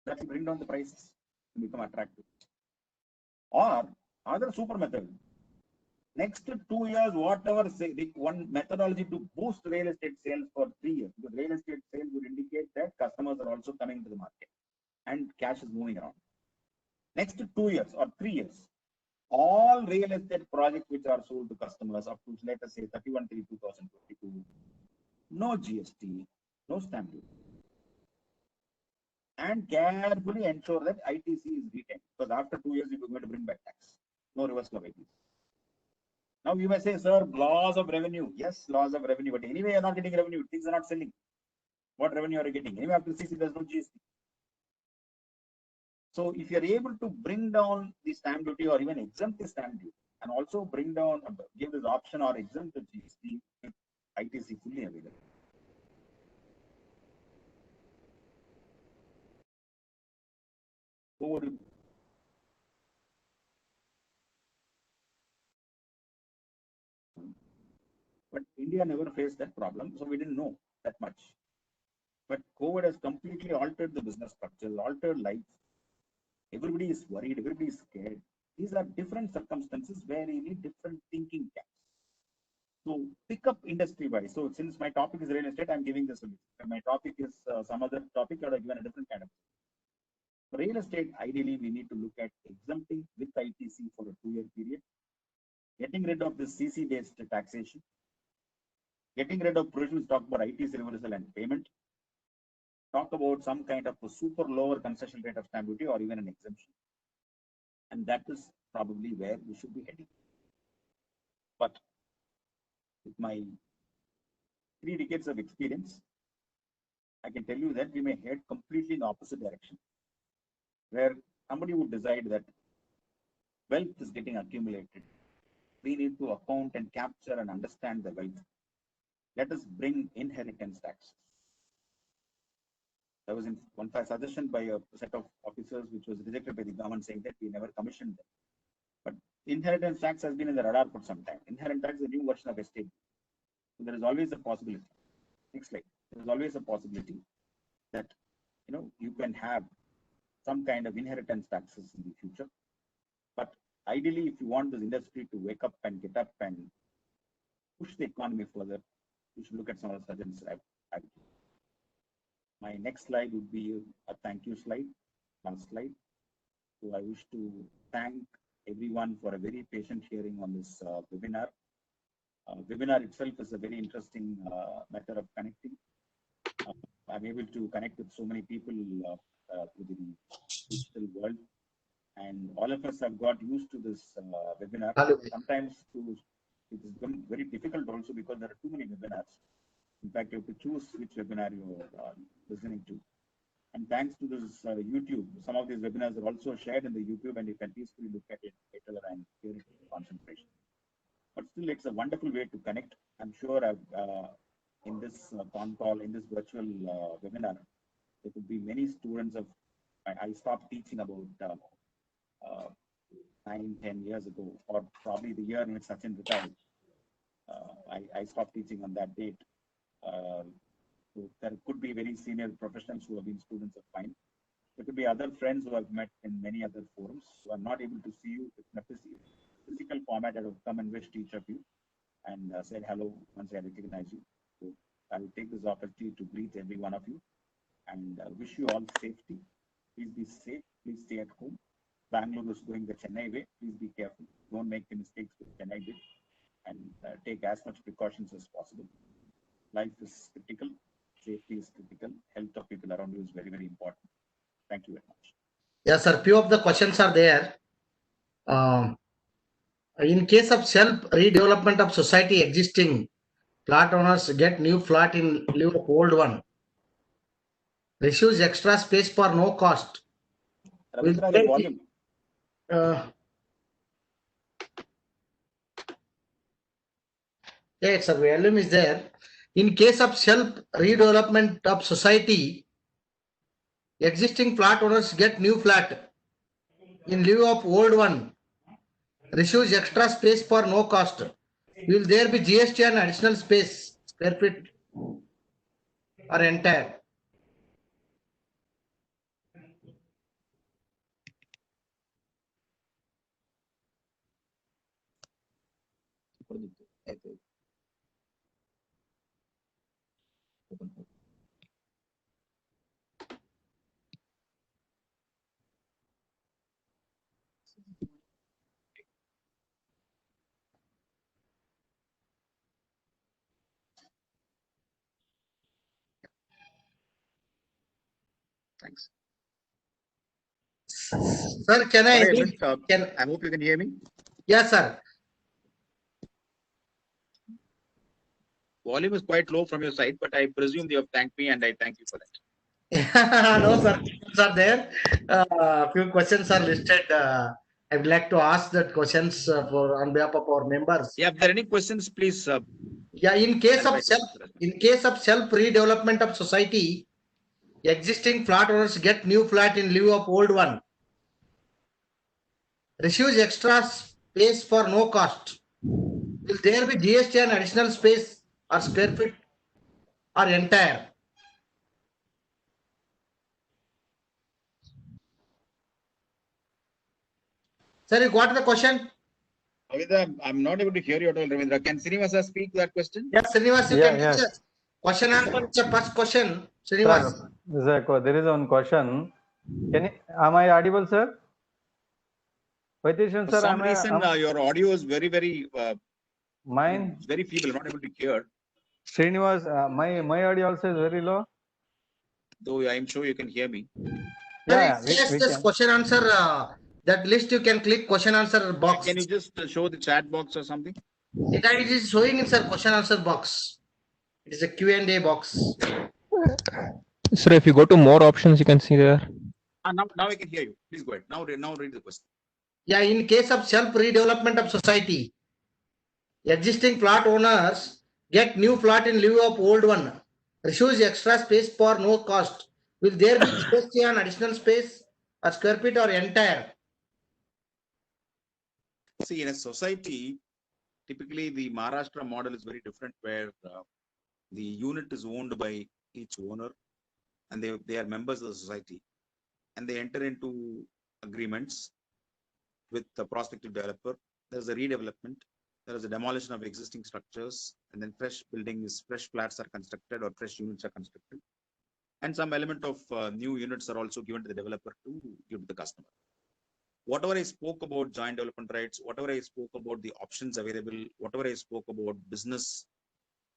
That will bring down the prices and become attractive. Or other super method. Next 2 years, whatever say, one methodology to boost real estate sales for 3 years, because real estate sales would indicate that customers are also coming to the market and cash is moving around. Next 2 years or 3 years, all real estate projects which are sold to customers up to, let us say, 31/3/2022, no GST, no stamp duty. And carefully ensure that ITC is retained, because after 2 years, you are going to bring back tax. No reversal of ITC. Now you may say, sir, loss of revenue. Yes, loss of revenue, but anyway, you're not getting revenue. Things are not selling. What revenue are you getting? Anyway, after CC, there's no GST. So if you're able to bring down the stamp duty or even exempt the stamp duty and also bring down, give this option or exempt the GST, ITC fully available. would but India never faced that problem, so we didn't know that much. But COVID has completely altered the business structure, altered life. Everybody is worried, everybody is scared. These are different circumstances where you need different thinking caps. So pick up industry wise. So since my topic is real estate, I'm giving this solution. If my topic is some other topic, I would have given a different kind of. For real estate, ideally, we need to look at exempting with ITC for a 2-year period, getting rid of this CC-based taxation, getting rid of provisions talk about ITC reversal and payment, talk about some kind of a super lower concession rate of stamp duty or even an exemption. And that is probably where we should be heading. But with my 3 decades of experience, I can tell you that we may head completely in the opposite direction, where somebody would decide that wealth is getting accumulated. We need to account and capture and understand the wealth. Let us bring inheritance tax. There was one suggestion by a set of officers which was rejected by the government, saying that we never commissioned them. But inheritance tax has been in the radar for some time. Inheritance tax is a new version of estate. So there is always a possibility. Next slide. There is always a possibility that you can have some kind of inheritance taxes in the future. But ideally, if you want this industry to wake up and get up and push the economy further, you should look at some of the suggestions I've given. My next slide would be a thank you slide, last slide. So I wish to thank everyone for a very patient hearing on this webinar. Webinar itself is a very interesting matter of connecting. I'm able to connect with so many people through the digital world, and all of us have got used to this webinar. Sometimes it is very difficult also because there are too many webinars. In fact, you have to choose which webinar you are listening to. And thanks to this YouTube, some of these webinars are also shared in the YouTube, and you can peacefully look at it later and hear it in concentration. But still, it's a wonderful way to connect. I'm sure in this con call, in this virtual webinar, there could be many students of. I stopped teaching about 9-10 years ago, or probably the year in which Sachin retired. I stopped teaching on that date. So there could be very senior professionals who have been students of mine. There could be other friends who I've met in many other forums. So I'm not able to see you in a physical format. I will come and wish each of you and say hello once I recognize you. So I will take this opportunity to greet every one of you and wish you all safety. Please be safe. Please stay at home. Bangalore is going the Chennai way. Please be careful. Don't make the mistakes that Chennai did, and take as much precautions as possible. Life is critical. Safety is critical. Health of people around you is very, very important. Thank you very much. Yes, sir. Few of the questions are there. In case of self-redevelopment of society, existing flat owners get new flat in lieu of old one. Receives extra space for no cost. Volume. Yes, sir. Volume is there. In case of self-redevelopment of society, existing flat owners get new flat in lieu of old one. Receives extra space for no cost. Will there be GST and additional space, square feet or entire? Thanks. Sir, can I? I hope you can hear me. Yes, sir. Volume is quite low from your side, but I presume you have thanked me, and I thank you for that. No, sir. Questions are there. Few questions are listed. I would like to ask that questions on behalf of our members. Yeah, if there are any questions, please. Yeah, in case of self redevelopment of society, existing flat owners get new flat in lieu of old one. receives extra space for no cost. Will there be GST and additional space or square feet or entire? Sir, you got the question? Ravindra, I'm not able to hear you at all, Ravindra. Can Srinivasa speak that question? Yes, Srinivas, you Yeah, can yes. take the question answer. It's a first question. Srinivas. Sir, there is one question. Am I audible, sir? Vaidishan, For sir, some reason, your audio is very mine? very feeble. I'm not able to hear. Srinivas, my audio also is very low. Though I'm sure you can hear me. Yeah, Yes, we this can. question answer. That list you can click question answer box. Can you just show the chat box or something? It is showing in sir question answer box. It is a Q&A box. Sir, if you go to more options, you can see there. Now I can hear you. Please go ahead. Now read the question. Yeah, in case of self redevelopment of society, existing plot owners get new plot in lieu of old one. Receives extra space for no cost. Will there be GST on additional space, a square feet or entire? See, in a society, typically the Maharashtra model is very different, where the unit is owned by each owner, and they are members of the society, and they enter into agreements with the prospective developer. There's a redevelopment. There is a demolition of existing structures, and then fresh flats are constructed or fresh units are constructed. And some element of new units are also given to the developer to give to the customer. Whatever I spoke about joint development rights, whatever I spoke about the options available, whatever I spoke about business,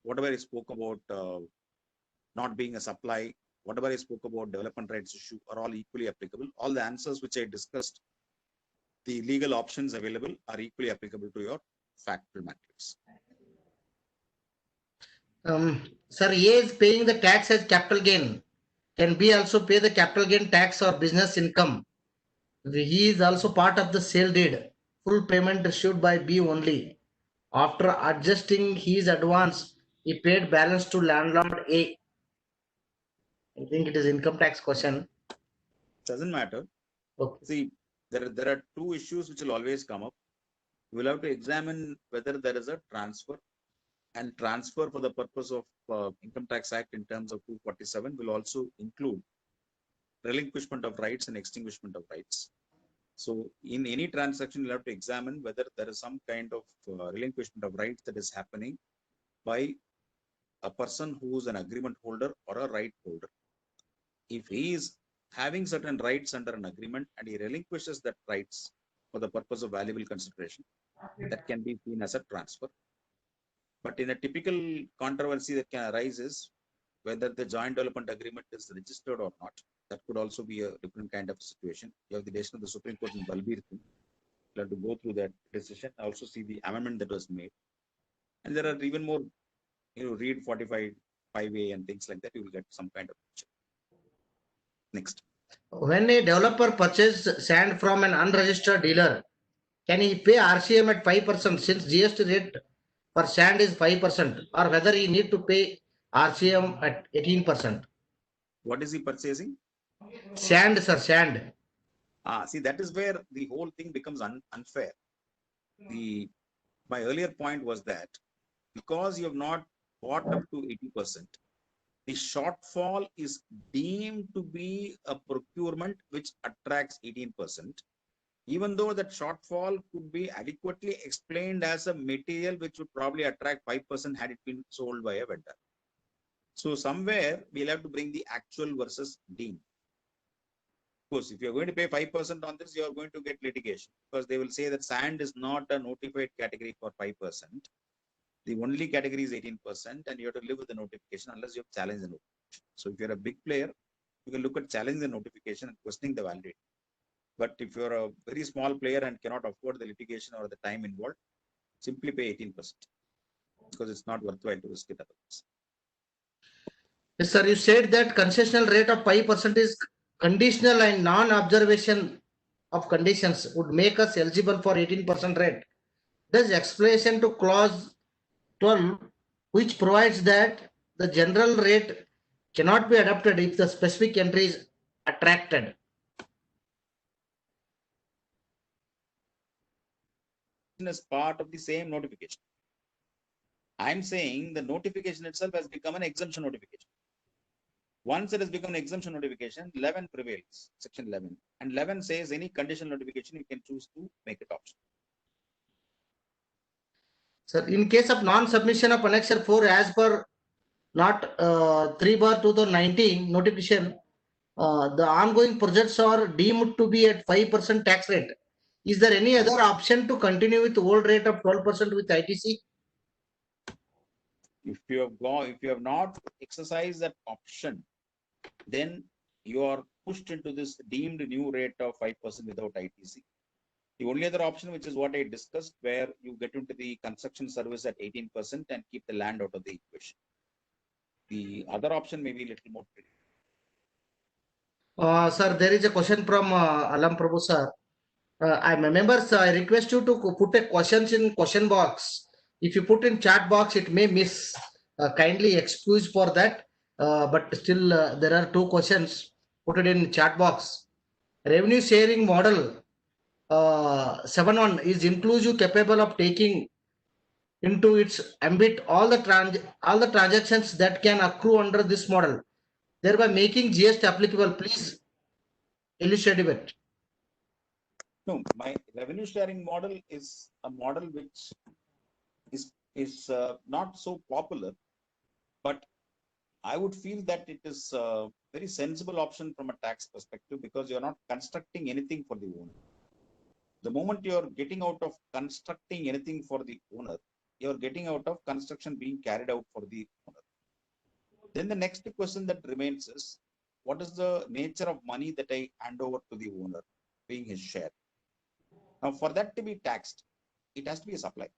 whatever I spoke about not being a supply, whatever I spoke about development rights issue are all equally applicable. All the answers which I discussed, the legal options available are equally applicable to your factual matrix. Sir, A is paying the tax as capital gain. Can B also pay the capital gain tax or business income? He is also part of the sale deed. Full payment received by B only. After adjusting his advance, he paid balance to landlord A. I think it is income tax question. Doesn't matter. Okay. See, there are two issues which will always come up. We'll have to examine whether there is a transfer, and transfer for the purpose of Income Tax Act in terms of 247 will also include relinquishment of rights and extinguishment of rights. So in any transaction, you'll have to examine whether there is some kind of relinquishment of rights that is happening by a person who is an agreement holder or a right holder. If he is having certain rights under an agreement and he relinquishes that rights for the purpose of valuable consideration, that can be seen as a transfer. But in a typical controversy that can arise is whether the joint development agreement is registered or not. That could also be a different kind of situation. You have the decision of the Supreme Court in Balbir. You have to go through that decision. Also see the amendment that was made. And there are even more, read 45(5)(a) and things like that. You will get some kind of picture. Next. When a developer purchases sand from an unregistered dealer, can he pay RCM at 5% since GST rate for sand is 5%, or whether he need to pay RCM at 18%? What is he purchasing? Sand, sir, sand. See, that is where the whole thing becomes unfair. My earlier point was that because you have not bought up to 80%, the shortfall is deemed to be a procurement which attracts 18%, even though that shortfall could be adequately explained as a material which would probably attract 5% had it been sold by a vendor. So somewhere we'll have to bring the actual versus deemed. Of course, if you're going to pay 5% on this, you're going to get litigation because they will say that sand is not a notified category for 5%. The only category is 18%, and you have to live with the notification unless you have challenged the notification. So if you're a big player, you can look at challenging the notification and questioning the validity. But if you're a very small player and cannot afford the litigation or the time involved, simply pay 18% because it's not worthwhile to risk it otherwise. Yes, sir, you said that concessional rate of 5% is conditional and non-observation of conditions would make us eligible for 18% rate. There's explanation to clause 12, which provides that the general rate cannot be adopted if the specific entry is attracted. as part of the same notification. I'm saying the notification itself has become an exemption notification. Once it has become an exemption notification, 11 prevails, section 11. And 11 says any conditional notification, you can choose to make it optional. Sir, in case of non-submission of Annexure 4 as per not 3/2019 notification, the ongoing projects are deemed to be at 5% tax rate. Is there any other option to continue with old rate of 12% with ITC? If you have not exercised that option, then you are pushed into this deemed new rate of 5% without ITC. The only other option, which is what I discussed, where you get into the construction service at 18% and keep the land out of the equation. The other option may be a little more tricky. Sir, there is a question from Alam Prabhu sir. Members, I request you to put a questions in question box. If you put in chat box, it may miss. Kindly excuse for that. But still, there are two questions. Put it in chat box. Revenue sharing model 7.1 is inclusive, capable of taking into its ambit all the transactions that can accrue under this model, thereby making GST applicable. Please illustrate it. No, my revenue sharing model is a model which is not so popular, but I would feel that it is a very sensible option from a tax perspective, because you're not constructing anything for the owner. The moment you're getting out of constructing anything for the owner, you're getting out of construction being carried out for the owner. Then the next question that remains is, what is the nature of money that I hand over to the owner, being his share? Now, for that to be taxed, it has to be a supply.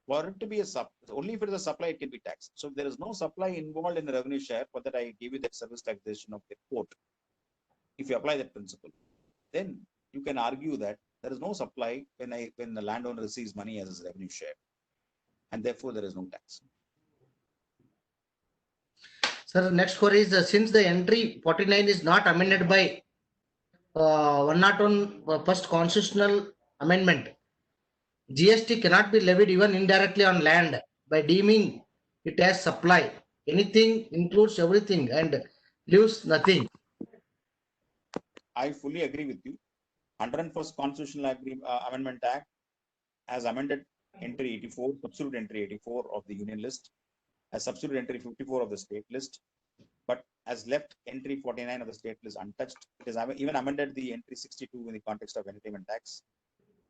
For it to be only if it is a supply, it can be taxed. So if there is no supply involved in the revenue share, for that I give you that service taxation of the port. If you apply that principle, then you can argue that there is no supply when the landowner receives money as his revenue share, and therefore there is no tax. Sir, next query is since the entry 49 is not amended by 101 first constitutional amendment, GST cannot be levied even indirectly on land by deeming it as supply. Anything includes everything and leaves nothing. I fully agree with you. 101st Constitutional Amendment Act has amended entry 84, substitute entry 84 of the union list, as substitute entry 54 of the state list, but has left entry 49 of the state list untouched. It has even amended the entry 62 in the context of entertainment tax.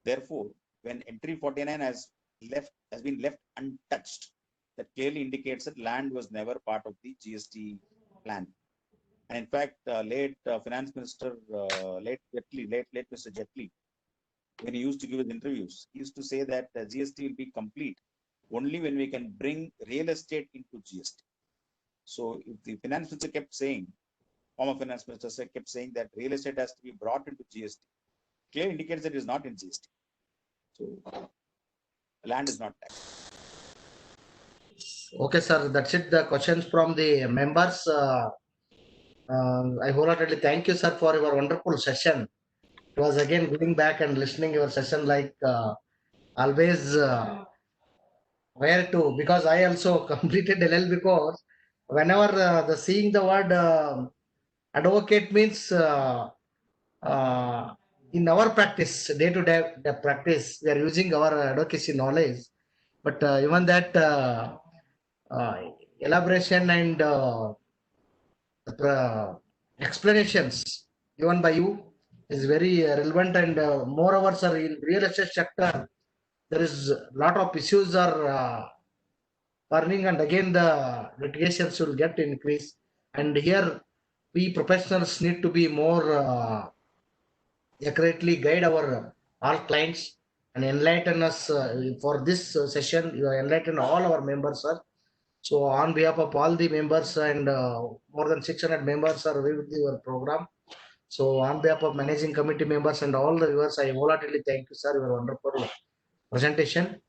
Therefore, when entry 49 has been left untouched, that clearly indicates that land was never part of the GST plan. And in fact, late Finance Minister, late Mr. Jetli, when he used to give his interviews, he used to say that GST will be complete only when we can bring real estate into GST. So if the Finance Minister kept saying, former Finance Minister kept saying that real estate has to be brought into GST, clearly indicates that it is not in GST. So land is not taxed. Okay, sir, that's it. The questions from the members. I wholeheartedly thank you, sir, for your wonderful session. It was again going back and listening your session like always. Where to? Because I also completed LLB course. Whenever the seeing the word advocate means in our practice, day-to-day practice, we are using our advocacy knowledge. But even that elaboration and explanations given by you is very relevant, and moreover, sir, in real estate sector, there is a lot of issues are burning, and again the litigations will get increased. And here, we professionals need to be more accurately guide our all clients and enlighten us for this session. You enlighten all our members, sir. So on behalf of all the members and more than 600 members are with your program. So on behalf of managing committee members and all the viewers, I wholeheartedly thank you, sir. Your wonderful presentation.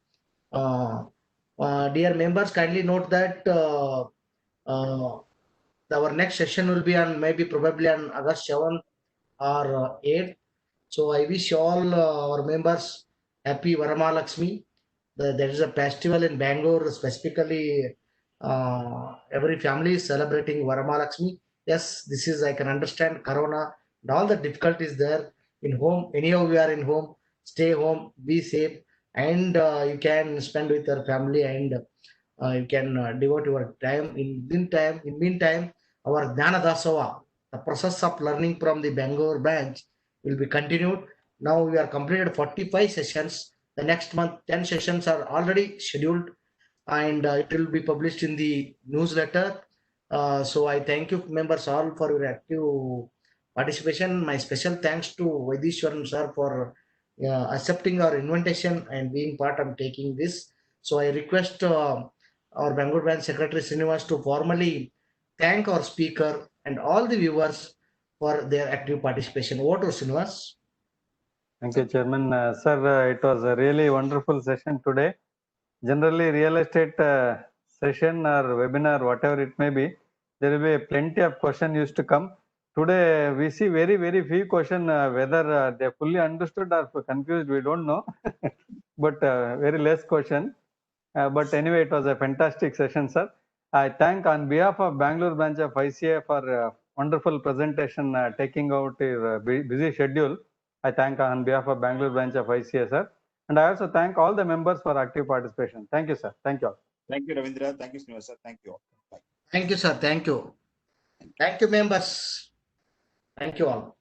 Dear members, kindly note that our next session will be on maybe probably on August 7th or 8th. So I wish all our members Happy Varamalakshmi. There is a festival in Bangalore specifically. Every family is celebrating Varamalakshmi. Yes, this is, I can understand Corona and all the difficulties there in home. Anyhow, we are in home. Stay home, be safe, and you can spend with your family, and you can devote your time. In meantime, our Jnana Dasava, the process of learning from the Bangalore branch, will be continued. Now we are completed 45 sessions. The next month, 10 sessions are already scheduled, and it will be published in the newsletter. So I thank you members all for your active participation. My special thanks to Vaidishwaran sir for accepting our invitation and being part of taking this. So I request our Bangalore branch secretary Srinivas to formally thank our speaker and all the viewers for their active participation. Over to Srinivas. Thank you, Chairman. Sir, it was a really wonderful session today. Generally, real estate session or webinar, whatever it may be, there will be plenty of questions used to come. Today, we see very, very few questions, whether they fully understood or confused, we don't know. But very less question. But anyway, it was a fantastic session, sir. I thank on behalf of Bangalore branch of ICA for wonderful presentation, taking out your busy schedule. I thank on behalf of Bangalore branch of ICA, sir. And I also thank all the members for active participation. Thank you, sir. Thank you all. Thank you, Ravindra. Thank you, Srinivas. Thank you all. Bye. Thank you, sir. Thank you. Thank you, members. Thank you all.